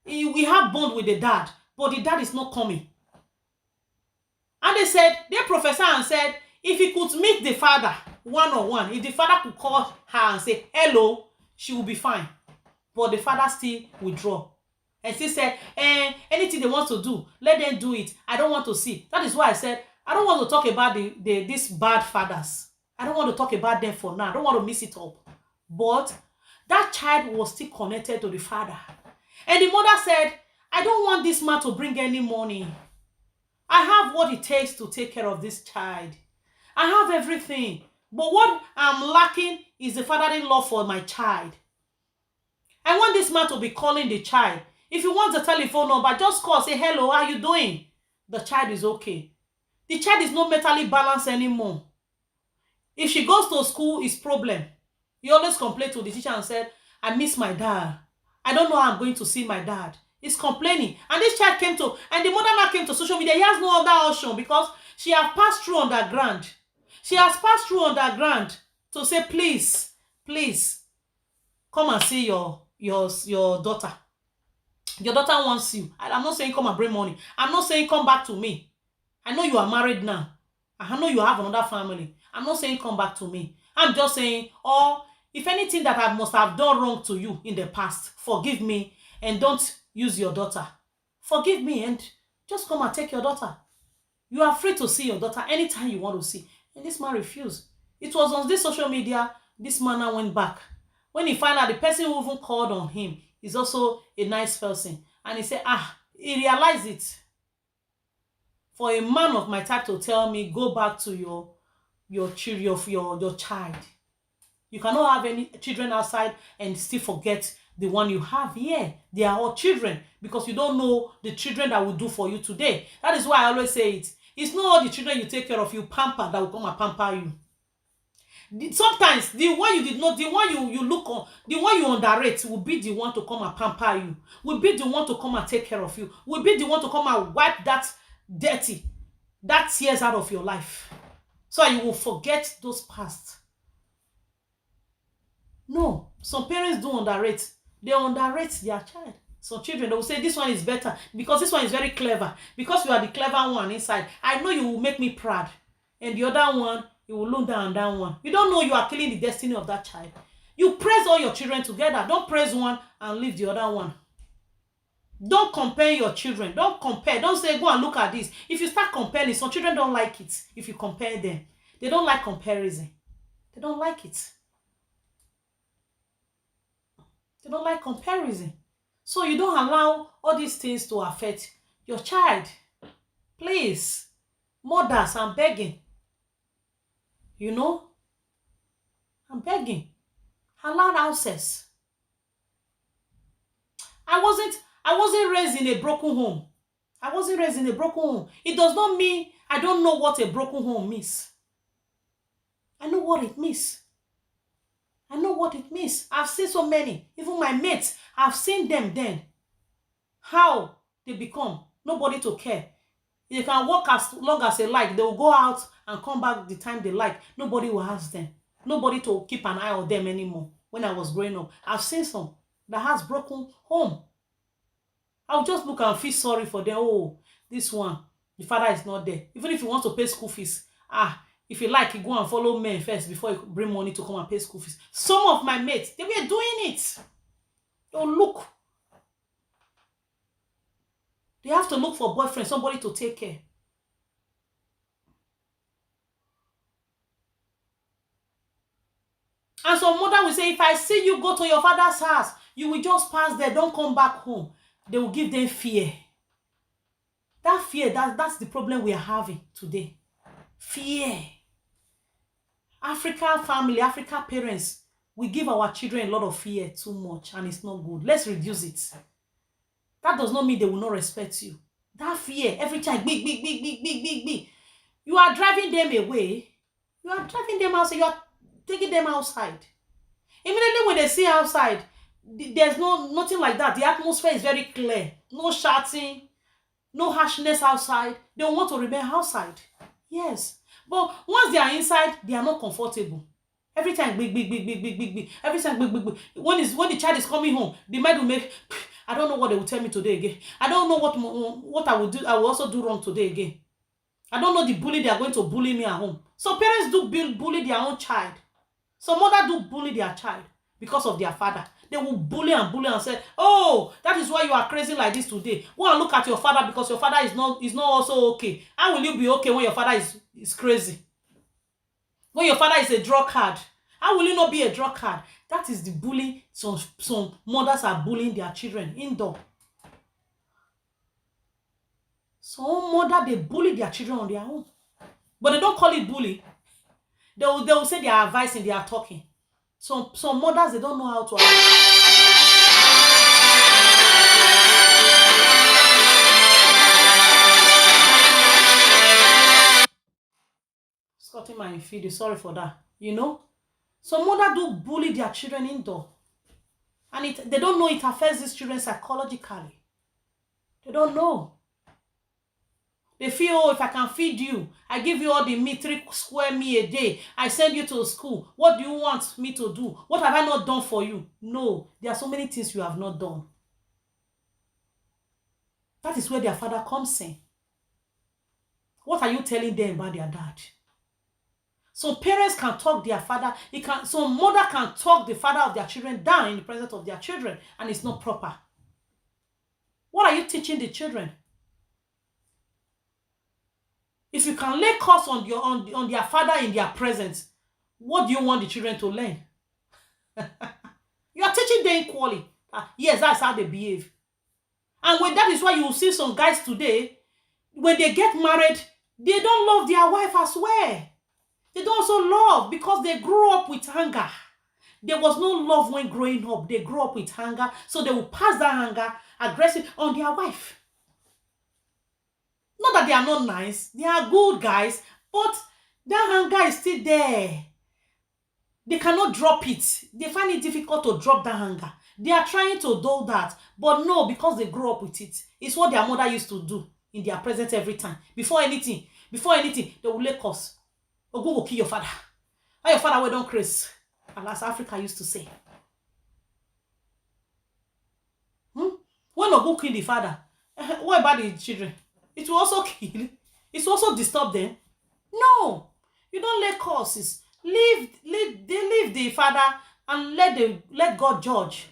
We have bond with the dad, but the dad is not coming. And they prophesied and said, if he could meet the father one-on-one, if the father could call her and say, hello, she will be fine. But the father still withdraw. And still said, anything they want to do, let them do it. I don't want to see. That is why I said, I don't want to talk about these bad fathers. I don't want to talk about them for now. I don't want to mix it up. But that child was still connected to the father. And the mother said, I don't want this man to bring any money. I have what it takes to take care of this child. I have everything. But what I'm lacking is the fatherly love for my child. I want this man to be calling the child. If you want the telephone number, just call, say, hello, how are you doing? The child is okay. The child is not mentally balanced anymore. If she goes to school, it's problem. He always complained to the teacher and said, I miss my dad. I don't know how I'm going to see my dad. He's complaining. And this child came to, and the mother now came to social media. He has no other option because she has passed through underground. She has passed through underground to say, please, please, come and see your daughter. Your daughter wants you. I'm not saying come and bring money. I'm not saying come back to me. I know you are married now. I know you have another family. I'm not saying come back to me. I'm just saying, or if anything that I must have done wrong to you in the past, forgive me and don't use your daughter. Forgive me and just come and take your daughter. You are free to see your daughter anytime you want to see. And this man refused. It was on this social media, this man now went back. When he found out the person who even called on him is also a nice person. And he said, he realized it. For a man of my type to tell me, go back to your child. You cannot have any children outside and still forget the one you have here. They are all children because you don't know the children that will do for you today. That is why I always say it. It's not all the children you take care of, you pamper, that will come and pamper you. Sometimes the one you did not, the one you look on, the one you underrate will be the one to come and pamper you, will be the one to come and take care of you, will be the one to come and wipe that tears out of your life. So you will forget those past. No, some parents do underrate. They underrate their child. Some children, they will say, this one is better because this one is very clever. Because you are the clever one inside. I know you will make me proud. And the other one, you will look down on that one. You don't know you are killing the destiny of that child. You praise all your children together. Don't praise one and leave the other one. Don't compare your children. Don't compare. Don't say, go and look at this. If you start comparing, some children don't like it. If you compare them, they don't like comparison. They don't like it. They don't like comparison. So you don't allow all these things to affect your child. Please, mothers, I'm begging. You know, I'm begging. Allow houses. I wasn't raised in a broken home. I wasn't raised in a broken home. It does not mean I don't know what a broken home means. I know what it means. I know what it means. I've seen so many. Even my mates, I've seen them then. How they become. Nobody to care. They can walk as long as they like. They will go out and come back the time they like. Nobody will ask them. Nobody to keep an eye on them anymore. When I was growing up, I've seen some that has broken home. I'll just look and feel sorry for them. Oh, this one, the father is not there. Even if you want to pay school fees, if you like, you go and follow men first before you bring money to come and pay school fees. Some of my mates, they were doing it. Oh, look. They have to look for boyfriend, somebody to take care. And some mother will say, if I see you go to your father's house, you will just pass there, don't come back home. They will give them fear. That fear, that's the problem we are having today. Fear. African family, African parents, we give our children a lot of fear too much, and it's not good. Let's reduce it. That does not mean they will not respect you. That fear, every child, big, big, big, big, big, big, big. You are driving them away. You are driving them outside. You are taking them outside. Immediately when they see outside, there's nothing like that. The atmosphere is very clear. No shouting, no harshness outside. They want to remain outside. Yes. But once they are inside, they are not comfortable. Every time big, big, big, big, big, big, big. Every time big, big, big. When the child is coming home, the mind will make, I don't know what they will tell me today again. I don't know what I will do. I will also do wrong today again. I don't know the bully they are going to bully me at home. So parents do bully their own child. Some mother do bully their child because of their father. They will bully and say, oh, that is why you are crazy like this today. Go and look at your father because your father is not also okay. How will you be okay when your father is crazy? When your father is a drug card? How will you not be a drug card? That is the bullying. Some mothers are bullying their children indoor. Some mother, they bully their children on their own. But they don't call it bully. They will say they are advising, they are talking. Some mothers, they don't know how to cutting my video, sorry for that. Some mother do bully their children indoor. And they don't know it affects these children psychologically. They don't know. They feel, oh, if I can feed you, I give you all the meat, 3 square meal a day, I send you to school. What do you want me to do? What have I not done for you? No, there are so many things you have not done. That is where their father comes in. What are you telling them about their dad? Some parents can talk their father. Some mother can talk the father of their children down in the presence of their children, and it's not proper. What are you teaching the children? If you can lay curse on their father in their presence, what do you want the children to learn? You are teaching them equally. Yes, that's how they behave. And that is why you will see some guys today, when they get married, they don't love their wife as well. They don't also love because they grew up with anger. There was no love when growing up. They grew up with anger, so they will pass that anger aggressive on their wife. Not that they are not nice, they are good guys, but that anger is still there. They cannot drop it. They find it difficult to drop that anger. They are trying to do that, but no, because they grew up with it. It's what their mother used to do in their presence every time. Before anything, they will lay curse. Ogun will kill your father. How your father will don't craze. And as Africa used to say. When Ogun kill the father, what about the children? It will also kill. It will also disturb them. No, you don't lay curses. Leave the father and let God judge.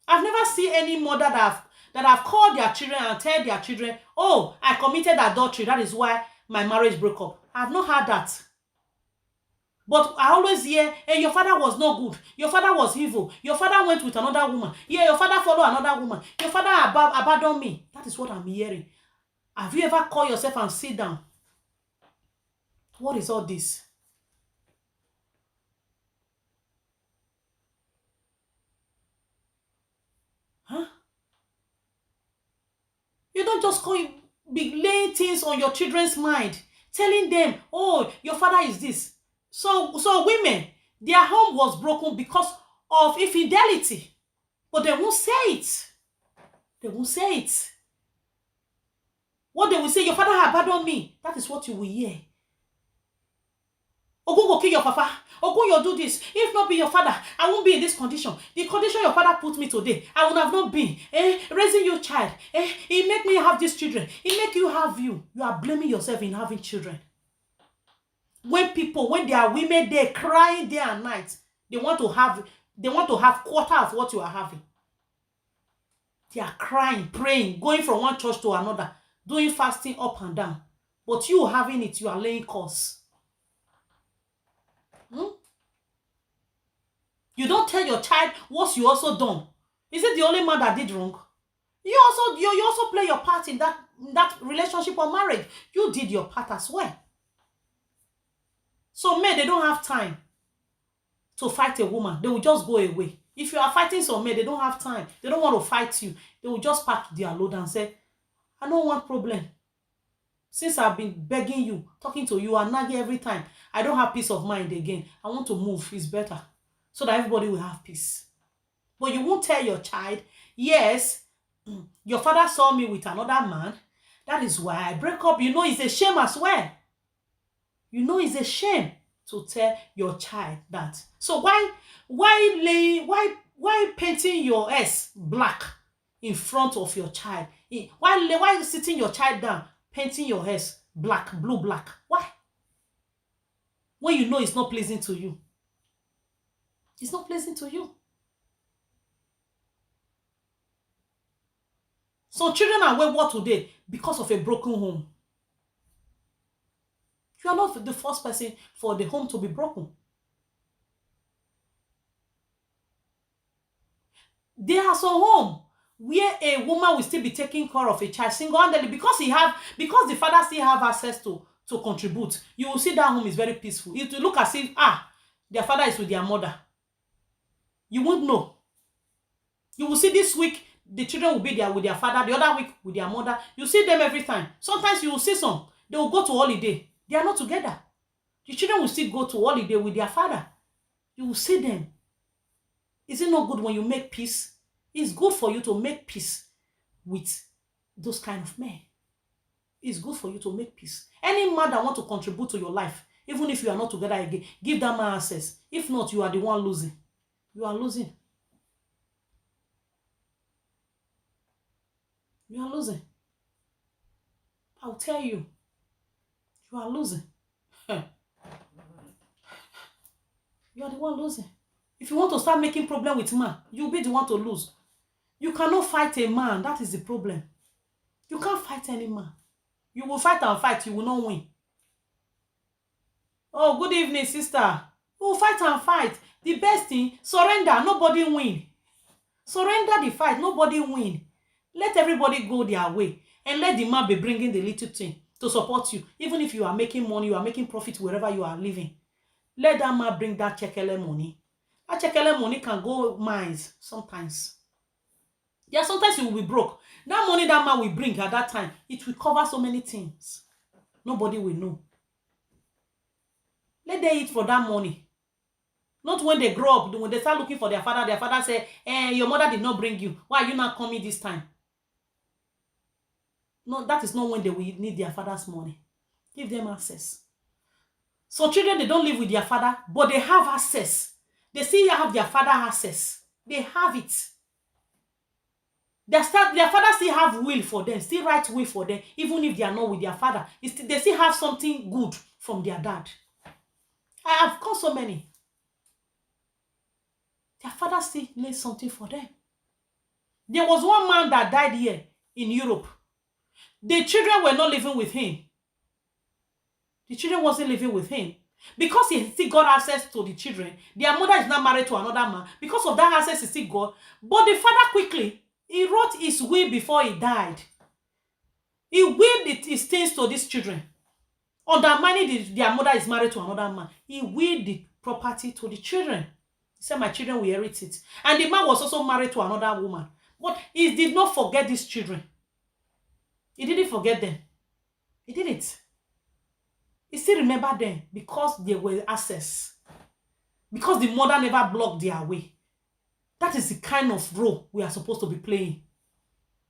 I've never seen any mother that have called their children and tell their children, oh, I committed adultery, that is why my marriage broke up. I've not heard that. But I always hear, hey, your father was not good. Your father was evil. Your father went with another woman. Yeah, your father followed another woman. Your father abandoned me. That is what I'm hearing. Have you ever called yourself and sit down? What is all this? Huh? You don't just be laying things on your children's mind, telling them, oh, your father is this. So women, their home was broken because of infidelity. But they won't say it. They won't say it. What they will say, your father abandoned me. That is what you will hear. Ogun go kill your papa. Ogun, you do this. If not be your father, I won't be in this condition. The condition your father put me today, I would have not been. Raising your child. He make me have these children. He make you have you. You are blaming yourself in having children. When there are women there crying day and night, they want to have quarter of what you are having. They are crying, praying, going from one church to another, doing fasting up and down. But you having it, you are laying curse. You don't tell your child what you also done. Is it the only man that did wrong? You also play your part in that relationship or marriage. You did your part as well. So men, they don't have time to fight a woman. They will just go away. If you are fighting some men, they don't have time. They don't want to fight you. They will just pack their load and say, I don't want problem. Since I've been begging you, talking to you, and nagging every time, I don't have peace of mind again. I want to move. It's better. So that everybody will have peace. But you won't tell your child, yes, your father saw me with another man. That is why I break up. You know it's a shame as well. You know it's a shame to tell your child that. So why painting your ass black in front of your child? Why sitting your child down, painting your ass black, blue black? Why? When you know it's not pleasing to you. It's not pleasing to you. Some children are wayward today because of a broken home. You are not the first person for the home to be broken. There are some homes where a woman will still be taking care of a child single-handedly because the father still have access to contribute. You will see that home is very peaceful. It will look as if their father is with their mother. You won't know. You will see this week the children will be there with their father, the other week with their mother. You see them every time. Sometimes you will see some. They will go to holiday. They are not together. The children will still go to holiday with their father. You will see them. Is it not good when you make peace? It's good for you to make peace with those kind of men. It's good for you to make peace. Any man that wants to contribute to your life, even if you are not together again, give that man access. If not, you are the one losing. You are losing. You are losing. I'll tell you. You are losing. You are the one losing. If you want to start making problem with man, you'll be the one to lose. You cannot fight a man. That is the problem. You can't fight any man. You will fight and fight. You will not win. Oh, good evening, sister. You will fight and fight. The best thing, surrender. Nobody win. Surrender the fight. Nobody win. Let everybody go their way. And let the man be bringing the little thing to support you. Even if you are making money, you are making profit wherever you are living. Let that man bring that chekele money. That chekele money can go miles sometimes. Yeah, sometimes you will be broke. That money that man will bring at that time, it will cover so many things. Nobody will know. Let them eat for that money. Not when they grow up, when they start looking for their father say, your mother did not bring you. Why are you not coming this time? No, that is not when they will need their father's money. Give them access. So children, they don't live with their father, but they have access. They still have their father access. They have it. Their father still have will for them, still write will for them, even if they are not with their father. They still have something good from their dad. I have caught so many. Their father still laid something for them. There was one man that died here in Europe. The children were not living with him. The children wasn't living with him. Because he still got access to the children, their mother is not married to another man. Because of that access, he still got. But the father quickly, he wrote his will before he died. He willed his things to these children. Undermining their mother is married to another man. He willed the property to the children. He said, my children will inherit it. And the man was also married to another woman. But he did not forget these children. He didn't forget them. He didn't. He still remembered them because they were access. Because the mother never blocked their way. That is the kind of role we are supposed to be playing.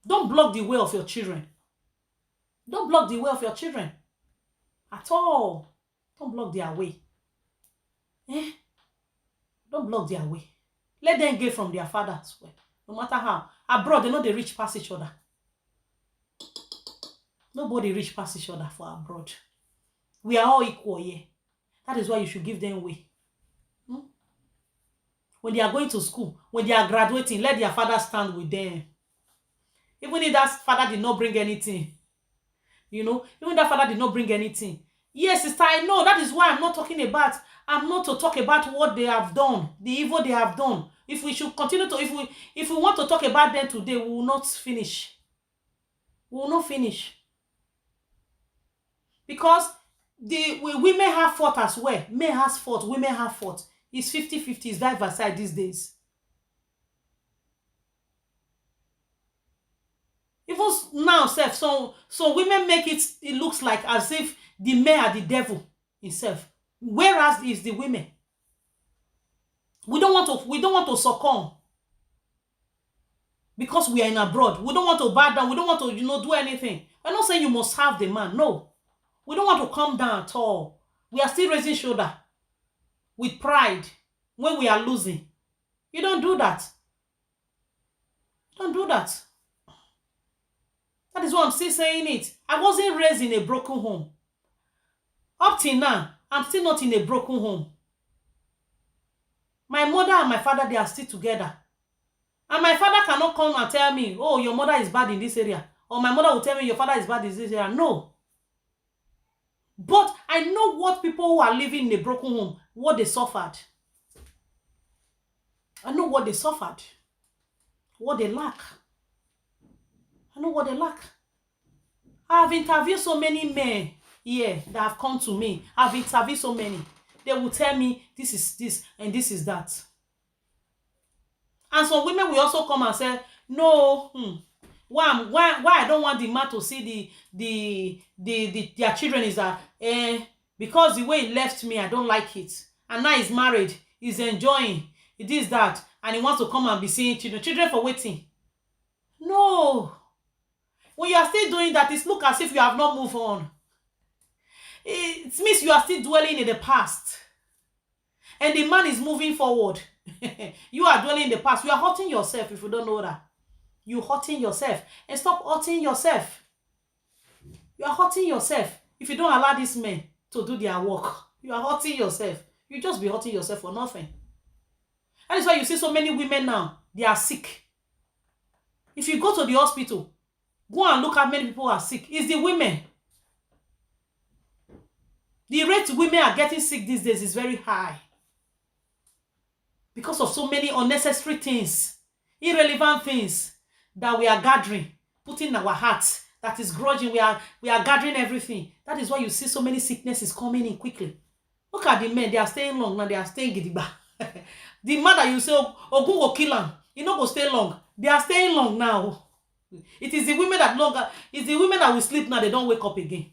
Don't block the way of your children. Don't block the way of your children. At all. Don't block their way. Don't block their way. Let them get from their father as well. No matter how. Abroad, they know they reach past each other. Nobody reach past each other for abroad. We are all equal here. That is why you should give them way. When they are going to school, when they are graduating, let their father stand with them. Even if that father did not bring anything. Even that father did not bring anything. Yes, sister, I know. That is why I'm not talking about. I'm not to talk about what they have done, the evil they have done. if we should continue to, if we want to talk about them today, we will not finish. We will not finish. Because women have fault as well. Men has fault, women have fault. It's 50-50. It's that side these days. Even now, self, so women make it looks like as if the men are the devil himself, whereas it's the women. We don't want to succumb because we are in abroad. We don't want to bow down. We don't want to, do anything. I'm not saying you must have the man. No, we don't want to come down at all. We are still raising shoulder with pride when we are losing. You don't do that. Don't do that. That is why I'm still saying it. I wasn't raised in a broken home. Up till now, I'm still not in a broken home. My mother and my father, they are still together. And my father cannot come and tell me, oh, your mother is bad in this area. Or my mother will tell me, your father is bad in this area. No. But I know what people who are living in a broken home, what they suffered. I know what they suffered. What they lack. I know what they lack. I have interviewed so many men here that have come to me. I've interviewed so many. They will tell me this is this and this is that. And some women will also come and say, no, why I don't want the man to see their children is that because the way he left me, I don't like it. And now he's married, he's enjoying, it is that, and he wants to come and be seeing children. Children for waiting. No. When you are still doing that, it looks as if you have not moved on. It means you are still dwelling in the past. And the man is moving forward. You are dwelling in the past. You are hurting yourself if you don't know that. You're hurting yourself. And stop hurting yourself. You are hurting yourself if you don't allow these men to do their work. You are hurting yourself. You just be hurting yourself for nothing. That is why you see so many women now, they are sick. If you go to the hospital, go and look how many people are sick. It's the women. The rate women are getting sick these days is very high. Because of so many unnecessary things, irrelevant things that we are gathering, putting in our hearts, that is grudging. We are gathering everything. That is why you see so many sicknesses coming in quickly. Look at the men, they are staying long now, they are staying gidigba. The man that you say, Ogun go kill him, he no go stay long. They are staying long now. It is the women that longer, it's the women that will sleep now, they don't wake up again.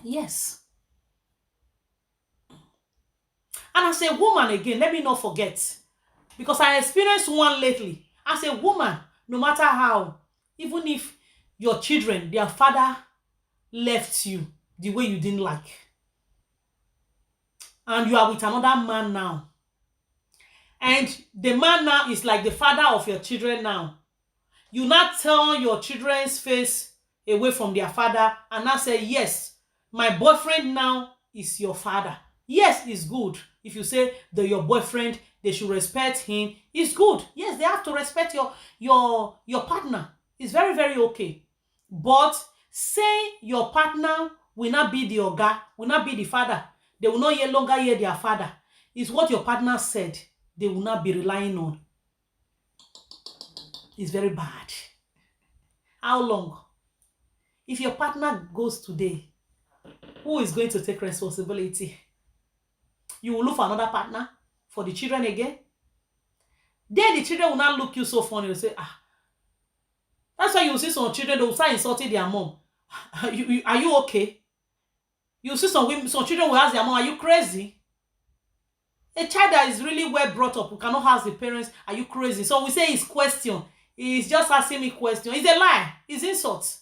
Yes. And as a woman again, let me not forget, because I experienced one lately. As a woman, no matter how, even if your children, their father left you the way you didn't like, and you are with another man now, and the man now is like the father of your children now, you not turn your children's face away from their father and now say, yes, my boyfriend now is your father. Yes, it's good. If you say your boyfriend, they should respect him, it's good. Yes, they have to respect your partner. It's very, very okay. But say your partner will not be the oga, will not be the father, they will not longer hear their father, is what your partner said they will not be relying on. It's very bad. How long? If your partner goes today, who is going to take responsibility? You will look for another partner for the children again. Then the children will not look you so funny. They'll say, that's why you see some children, they will start insulting their mom. Are you okay? You see some children will ask their mom, are you crazy? A child that is really well brought up who cannot ask the parents, are you crazy? So we say it's question. He's just asking me question. It's a lie. It's insult.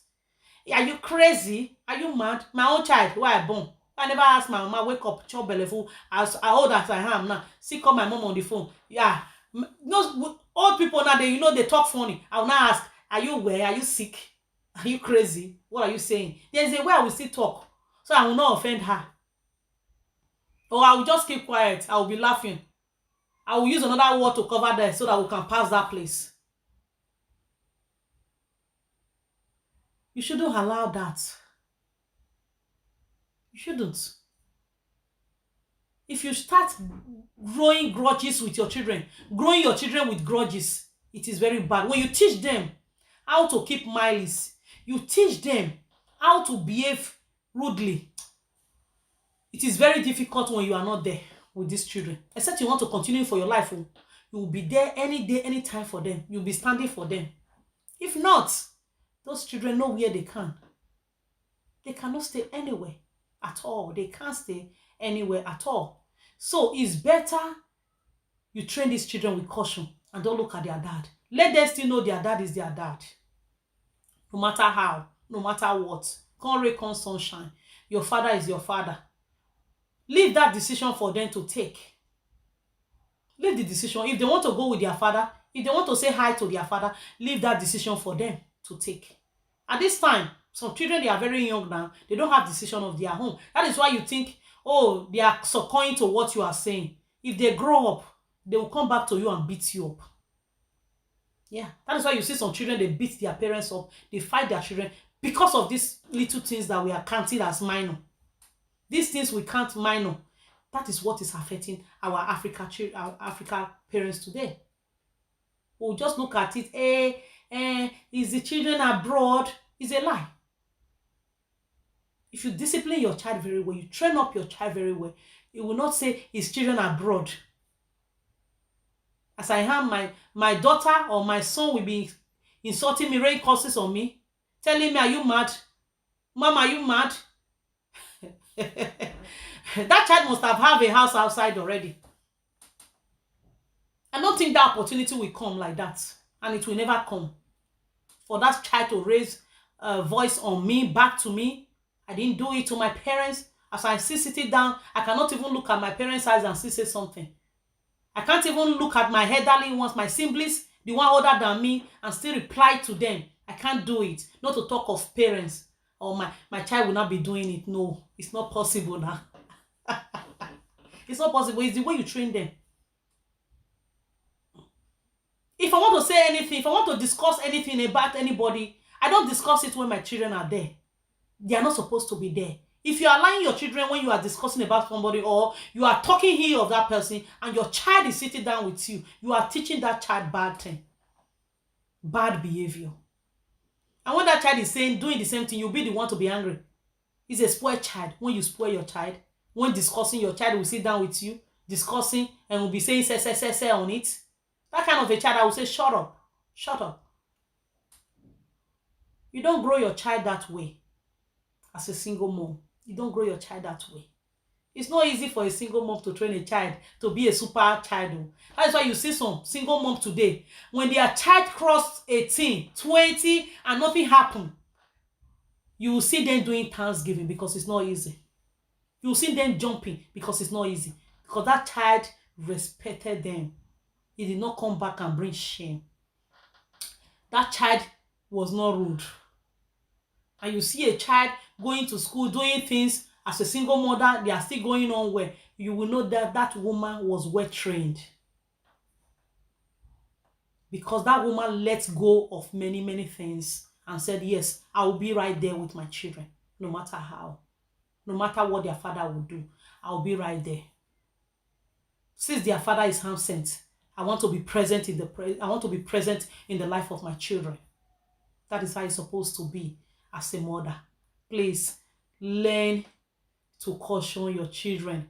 Are you crazy? Are you mad? My own child, who I born. I never asked my mama, wake up, chop belly full. As old as I am now, see, call my mom on the phone. Yeah. No, old people now, they talk funny. I will not ask, are you well? Are you sick? Are you crazy? What are you saying? There's a way I will still talk, so I will not offend her. Or I will just keep quiet. I will be laughing. I will use another word to cover that so that we can pass that place. You shouldn't allow that. You shouldn't. If you start growing grudges with your children, growing your children with grudges, it is very bad. When you teach them how to keep malice, you teach them how to behave rudely, it is very difficult when you are not there with these children. Except you want to continue for your life. Oh, you will be there any day, any time for them. You'll be standing for them. If not, those children know where they can. They cannot stay anywhere at all. They can't stay anywhere at all. So it's better you train these children with caution and don't look at their dad. Let them still know their dad is their dad. No matter how, no matter what. Come rain, come sunshine. Your father is your father. Leave that decision for them to take. Leave the decision. If they want to go with their father, if they want to say hi to their father, leave that decision for them to take. At this time, some children, they are very young now. They don't have decision of their own. That is why you think, oh, they are succumbing to what you are saying. If they grow up, they will come back to you and beat you up. Yeah, that is why you see some children, they beat their parents up. They fight their children because of these little things that we are counting as minor. These things we can't minor. That is what is affecting our Africa parents today. We'll just look at it. Is the children abroad? Is a lie. If you discipline your child very well, you train up your child very well, you will not say his children abroad. As I am, my daughter or my son will be insulting me, rain curses on me, telling me, are you mad? Mom, are you mad? That child must have a house outside already. I don't think that opportunity will come like that, and it will never come. For that child to raise a voice on me, back to me, I didn't do it to my parents. As I sit down, I cannot even look at my parents' eyes and still say something. I can't even look at my elderly ones, my siblings, the one older than me, and still reply to them. I can't do it. Not to talk of parents. Or my child will not be doing it. No, it's not possible now. It's not possible. It's the way you train them. If I want to say anything, if I want to discuss anything about anybody, I don't discuss it when my children are there. They are not supposed to be there. If you are allowing your children when you are discussing about somebody or you are talking here of that person and your child is sitting down with you, you are teaching that child bad thing, bad behavior. And when that child is doing the same thing, you'll be the one to be angry. It's a spoiled child. When you spoil your child, when discussing, your child will sit down with you, discussing, and will be saying say on it. That kind of a child, I will say, shut up. Shut up. You don't grow your child that way. As a single mom, you don't grow your child that way. It's not easy for a single mom to train a child to be a super child. That's why you see some single mom today, when their child crossed 18, 20, and nothing happened, you will see them doing Thanksgiving because it's not easy. You will see them jumping because it's not easy. Because that child respected them. He did not come back and bring shame. That child was not rude. And you see a child going to school, doing things as a single mother, they are still going on well. You will know that that woman was well trained. Because that woman let go of many, many things and said, yes, I will be right there with my children, no matter how. No matter what their father will do, I will be right there. Since their father is hand sent, I want to be present in the life of my children. That is how it's supposed to be as a mother. Please learn to caution your children.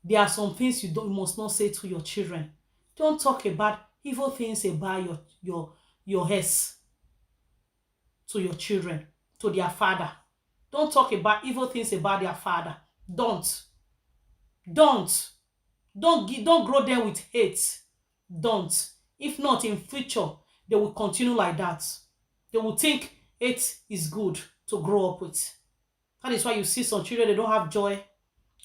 There are some things you must not say to your children. Don't talk about evil things about your ex to your children, to their father. Don't talk about evil things about their father. Don't grow them with hate. Don't. If not, in future, they will continue like that. They will think hate is good to grow up with. That is why you see some children, they don't have joy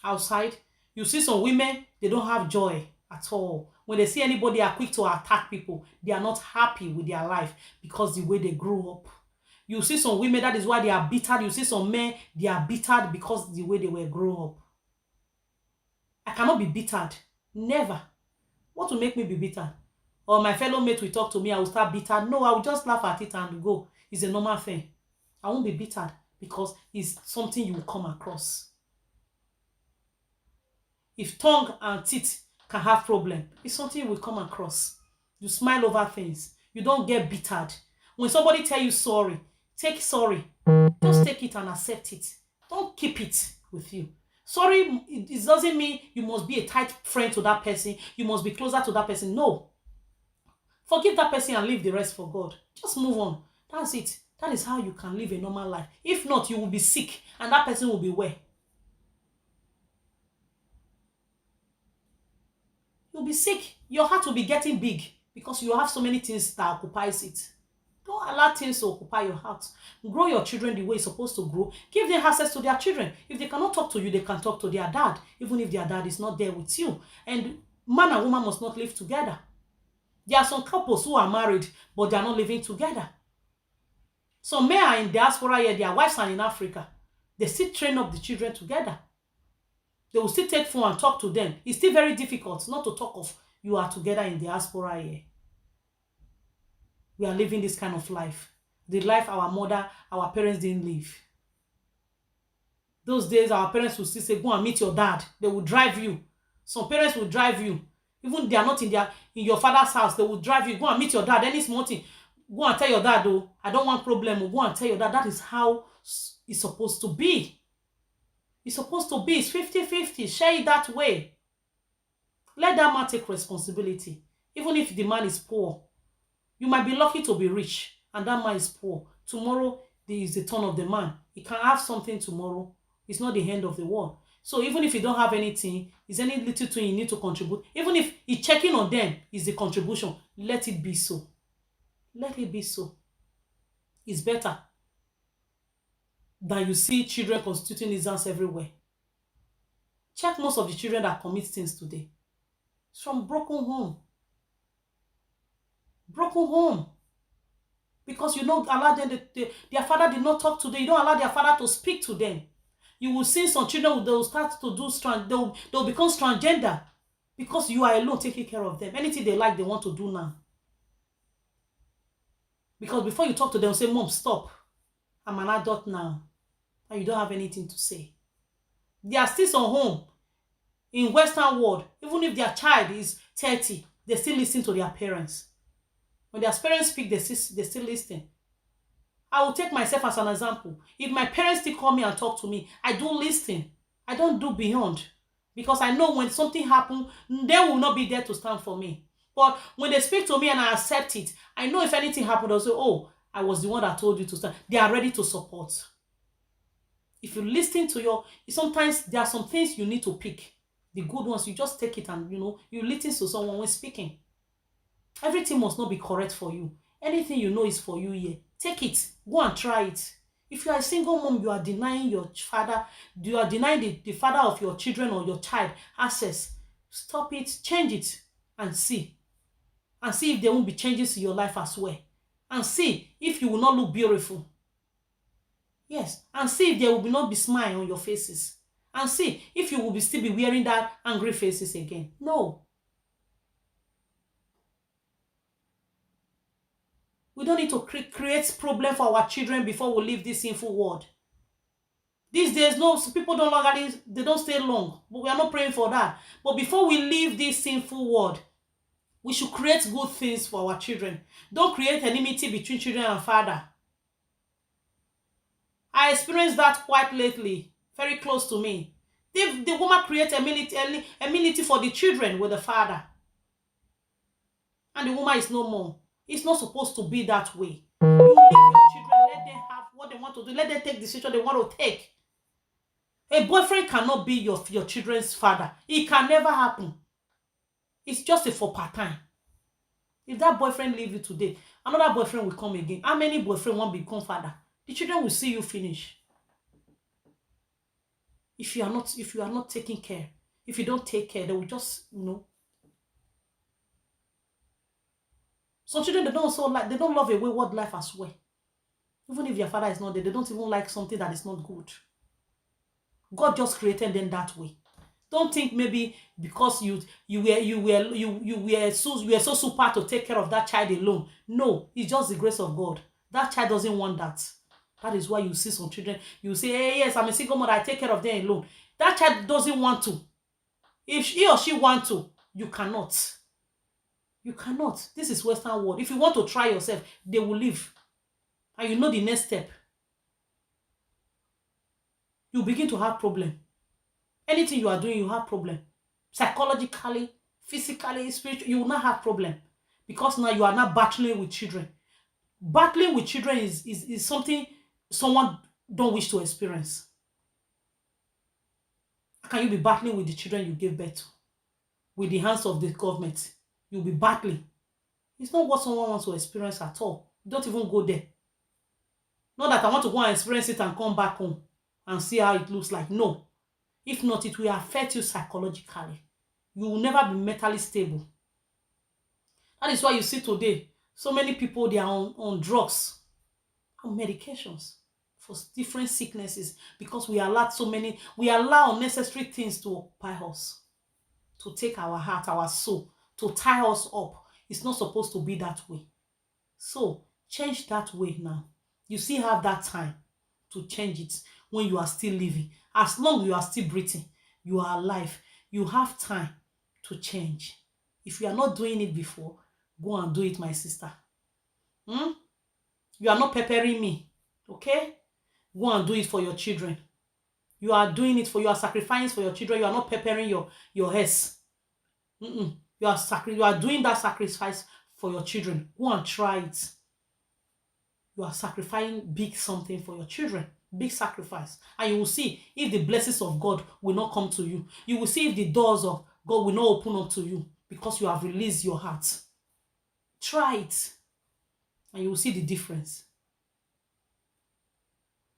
outside. You see some women, they don't have joy at all. When they see anybody, they are quick to attack people. They are not happy with their life because the way they grew up. You see some women, that is why they are bitter. You see some men, they are bittered because the way they were grown up. I cannot be bittered. Never. What will make me be bitter? Or my fellow mate will talk to me, I will start bitter. No, I will just laugh at it and go. It's a normal thing. I won't be bittered because it's something you will come across. if tongue and teeth can have problem, it's something you will come across. You smile over things. You don't get bittered. When somebody tell you sorry, take sorry. Just take it and accept it. Don't keep it with you. Sorry, it doesn't mean you must be a tight friend to that person. You must be closer to that person. No. Forgive that person and leave the rest for God. Just move on. That's it. That is how you can live a normal life. If not, you will be sick and that person will be well. You'll be sick. Your heart will be getting big because you have so many things that occupies it. Don't allow things to occupy your heart. Grow your children the way it's supposed to grow. Give them access to their children. If they cannot talk to you, they can talk to their dad, even if their dad is not there with you. And man and woman must not live together. There are some couples who are married, but they are not living together. Some men are in diaspora here, their wives are in Africa. They still train up the children together. They will still take phone and talk to them. It's still very difficult not to talk of you are together in diaspora here. We are living this kind of life. The life our parents didn't live. Those days, our parents would still say, go and meet your dad. They will drive you. Some parents will drive you. Even they are not in your father's house, they will drive you. Go and meet your dad. Any small thing, go and tell your dad, oh, I don't want problem. Go and tell your dad. That is how it's supposed to be. It's supposed to be. It's 50-50. Share it that way. Let that man take responsibility. Even if the man is poor, you might be lucky to be rich, and that man is poor. Tomorrow, there is the turn of the man. He can have something tomorrow. It's not the end of the world. So even if you don't have anything, is any little thing you need to contribute. Even if he's checking on them is the contribution, let it be so. Let it be so. It's better than you see children constituting nuisance everywhere. Check most of the children that commit things today. It's from broken home. Broken home. Because you don't allow them, their father did not talk to them. You don't allow their father to speak to them. You will see some children, they will start to do they'll become transgender because you are alone taking care of them. Anything they like, they want to do now. Because before you talk to them, say, Mom, stop. I'm an adult now. And you don't have anything to say. There are still some home in Western world, even if their child is 30, they still listen to their parents. When their parents speak, they still listen. I will take myself as an example. If my parents still call me and talk to me, I do listen. I don't do beyond. Because I know when something happens, they will not be there to stand for me. But when they speak to me and I accept it, I know if anything happened, they'll say, oh, I was the one that told you to stand. They are ready to support. If you listen to sometimes there are some things you need to pick. The good ones, you just take it and, you listen to someone when speaking. Everything must not be correct for you. Anything you know is for you here. Take it. Go and try it. If you are a single mom, you are denying your father, you are denying the father of your children or your child access. Stop it, change it, and see. And see if there won't be changes in your life as well. And see if you will not look beautiful. Yes. And see if there will not be smile on your faces. And see if you will still be wearing that angry faces again. No. We don't need to create problem for our children before we leave this sinful world. These days, people they don't stay long. But we are not praying for that. But before we leave this sinful world, we should create good things for our children. Don't create enmity between children and father. I experienced that quite lately, very close to me. The woman created enmity for the children with the father. And the woman is no more. It's not supposed to be that way. You leave your children, let them have what they want to do. Let them take the decision they want to take. A boyfriend cannot be your children's father. It can never happen. It's just for part-time. If that boyfriend leave you today, another boyfriend will come again. How many boyfriends won't become father? The children will see you finish. If you are not taking care, if you don't take care, they will just, Some children, they don't love a wayward life as well. Even if their father is not there, they don't even like something that is not good. God just created them that way. Don't think maybe because you were so super to take care of that child alone. No, it's just the grace of God. That child doesn't want that. That is why you see some children, you say, hey, yes, I'm a single mother, I take care of them alone. That child doesn't want to. If he or she want to, you cannot. You cannot. This is Western world. If you want to try yourself, they will leave. And you know the next step. You begin to have problem. Anything you are doing, you have problem. Psychologically, physically, spiritually, you will not have problem. Because now you are not battling with children. Battling with children is something someone don't wish to experience. How can you be battling with the children you gave birth to? With the hands of the government. You'll be battling. It's not what someone wants to experience at all. Don't even go there. Not that I want to go and experience it and come back home and see how it looks like. No. If not, it will affect you psychologically. You will never be mentally stable. That is why you see today, so many people, they are on drugs, on medications for different sicknesses, because we allow unnecessary things to occupy us, to take our heart, our soul, to tie us up. It's not supposed to be that way. So change that way now. You still have that time to change it when you are still living. As long as you are still breathing, you are alive, you have time to change. If you are not doing it before, go and do it, my sister. You are not peppering me, okay? Go and do it for your children. You are doing it for, you are sacrificing for your children. You are not peppering your heads. You are doing that sacrifice for your children. Go and try it. You are sacrificing big something for your children. Big sacrifice. And you will see if the blessings of God will not come to you. You will see if the doors of God will not open up to you, because you have released your heart. Try it. And you will see the difference.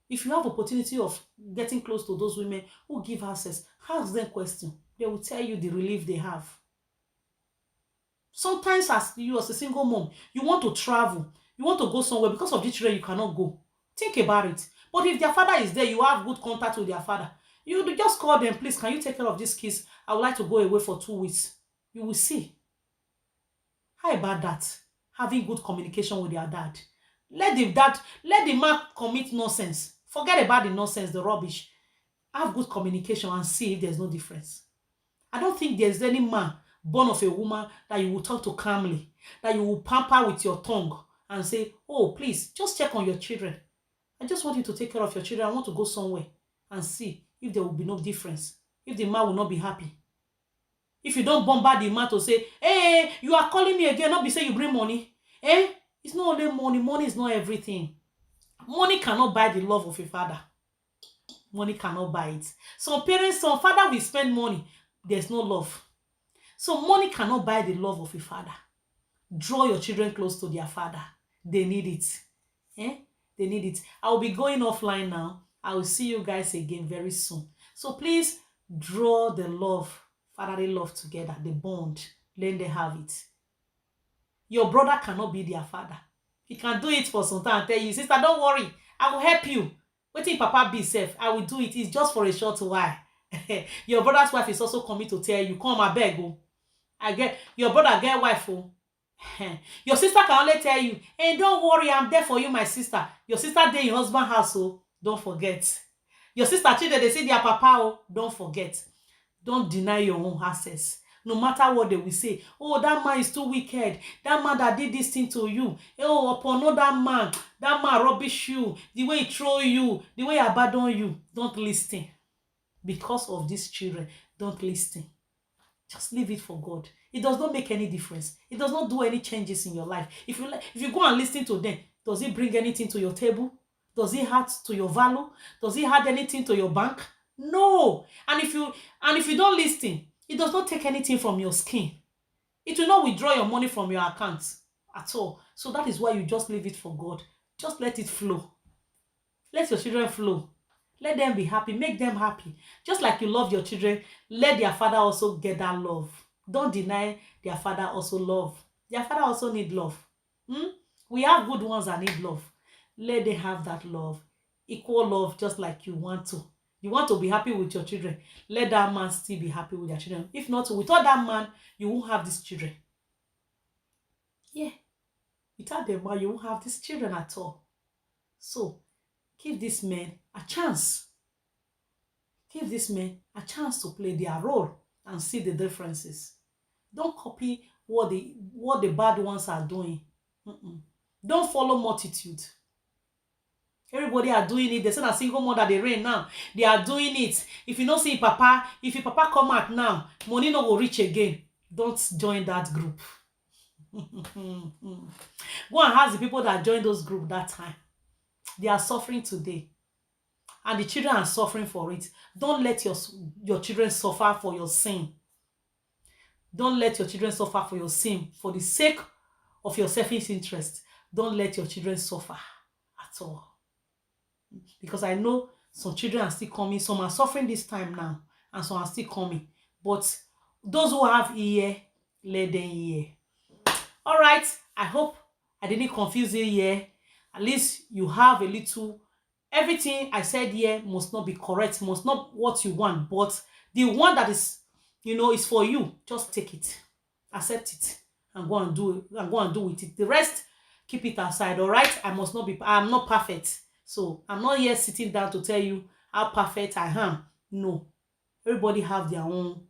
If you have opportunity of getting close to those women who give access, ask them questions. They will tell you the relief they have. Sometimes as a single mom, you want to travel, you want to go somewhere, because of the children you cannot go. Think about it. But if their father is there, you have good contact with their father. You just call them, please, can you take care of these kids? I would like to go away for 2 weeks. You will see. How about that? Having good communication with their dad. Let the man commit nonsense. Forget about the nonsense, the rubbish. Have good communication and see if there's no difference. I don't think there's any man born of a woman that you will talk to calmly, that you will pamper with your tongue and say, oh, please, just check on your children. I just want you to take care of your children. I want to go somewhere and see if there will be no difference, if the man will not be happy. If you don't bombard the man to say, hey, you are calling me again, not be say you bring money. It's not only money. Money is not everything. Money cannot buy the love of a father. Money cannot buy it. Some father will spend money. There's no love. So money cannot buy the love of a father. Draw your children close to their father. They need it. They need it. I will be going offline now. I will see you guys again very soon. So please draw the love, fatherly love together, the bond. Let them have it. Your brother cannot be their father. He can do it for some time and tell you, sister, don't worry, I will help you. Wetin papa be safe, I will do it. It's just for a short while. Your brother's wife is also coming to tell you, come abeg o. Your brother get wife o. Your sister can only tell you, hey, don't worry, I'm there for you, my sister. Your sister dey in husband house o. Don't forget. Your sister children, they see their papa o. Don't forget. Don't deny your own access. No matter what they will say, oh, that man is too wicked. That man that did this thing to you. Oh, upon that man rubbish you. The way he throw you, the way he abandon you. Don't listen. Because of these children, don't listen. Just leave it for God. It does not make any difference. It does not do any changes in your life. If you go and listen to them, does it bring anything to your table? Does it add to your value? Does it add anything to your bank? No. And if you don't listen, it does not take anything from your skin. It will not withdraw your money from your account at all. So that is why you just leave it for God. Just let it flow. Let your children flow. Let them be happy. Make them happy. Just like you love your children, let their father also get that love. Don't deny their father also love. Their father also need love. We have good ones that need love. Let them have that love. Equal love, just like you want to. You want to be happy with your children. Let that man still be happy with their children. If not, without that man, you won't have these children. Yeah. Without the man, you won't have these children at all. So, give these men a chance. Give these men a chance to play their role. and see the differences. Don't copy what the bad ones are doing. Mm-mm. Don't follow multitude. Everybody are doing it. They say a single mother they reign now. They are doing it. If you don't see papa, if your papa come out now, money no go reach again. Don't join that group. Go and ask the people that joined those group that time. They are suffering today. And the children are suffering for it. Don't let your children suffer for your sin. Don't let your children suffer for your sin. For the sake of your selfish interest, don't let your children suffer at all. Because I know some children are still coming. Some are suffering this time now, and some are still coming. But those who have ear, let them hear. All right. I hope I didn't confuse you here. At least you have a little. Everything I said here must not be correct, must not what you want, but the one that is, is for you. Just take it, accept it, and go and do it, and go and do with it. The rest, keep it aside. All right. I'm not perfect. So I'm not here sitting down to tell you how perfect I am. No. Everybody have their own,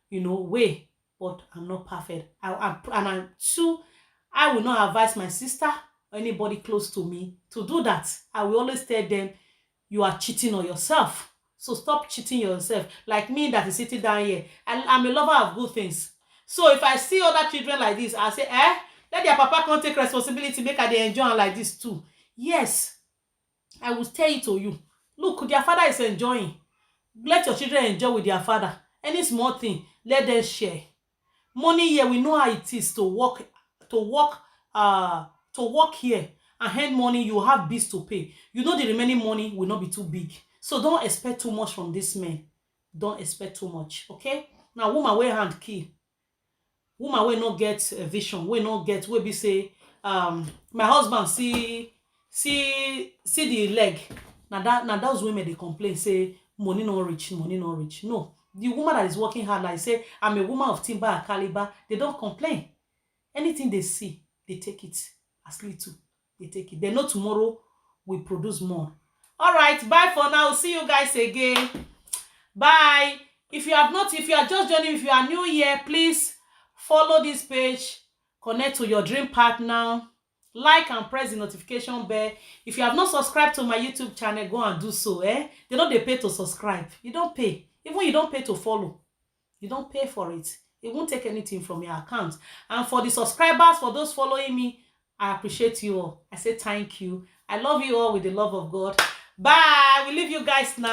way, but I'm not perfect. I will not advise my sister or anybody close to me to do that. I will always tell them, you are cheating on yourself. So stop cheating yourself. Like me that is sitting down here. I'm a lover of good things. So if I see other children like this, I say, let their papa come take responsibility, make they enjoy like this too. Yes, I will tell it to you. Look, their father is enjoying. Let your children enjoy with their father. Any small thing, let them share. Money here, we know how it is to work here and hand money. You have bills to pay. You know the remaining money will not be too big. So don't expect too much from this man. Don't expect too much. Okay? Now, woman wey hand key. Woman wey no get a vision, wey be say, my husband see the leg. Now those women they complain, say money no reach. No. The woman that is working hard, like say, I'm a woman of timber and caliber, they don't complain. Anything they see, they take it as little. They take it. They know tomorrow will produce more. All right, bye for now. See you guys again. Bye. If you are just joining, if you are new here, please follow this page, connect to your dream partner, like and press the notification bell. If you have not subscribed to my YouTube channel, go and do so. They don't pay to subscribe. You don't pay. Even you don't pay to follow. You don't pay for it. It won't take anything from your account. And for the subscribers, for those following me, I appreciate you all. I say thank you. I love you all with the love of God. Bye. We leave you guys now.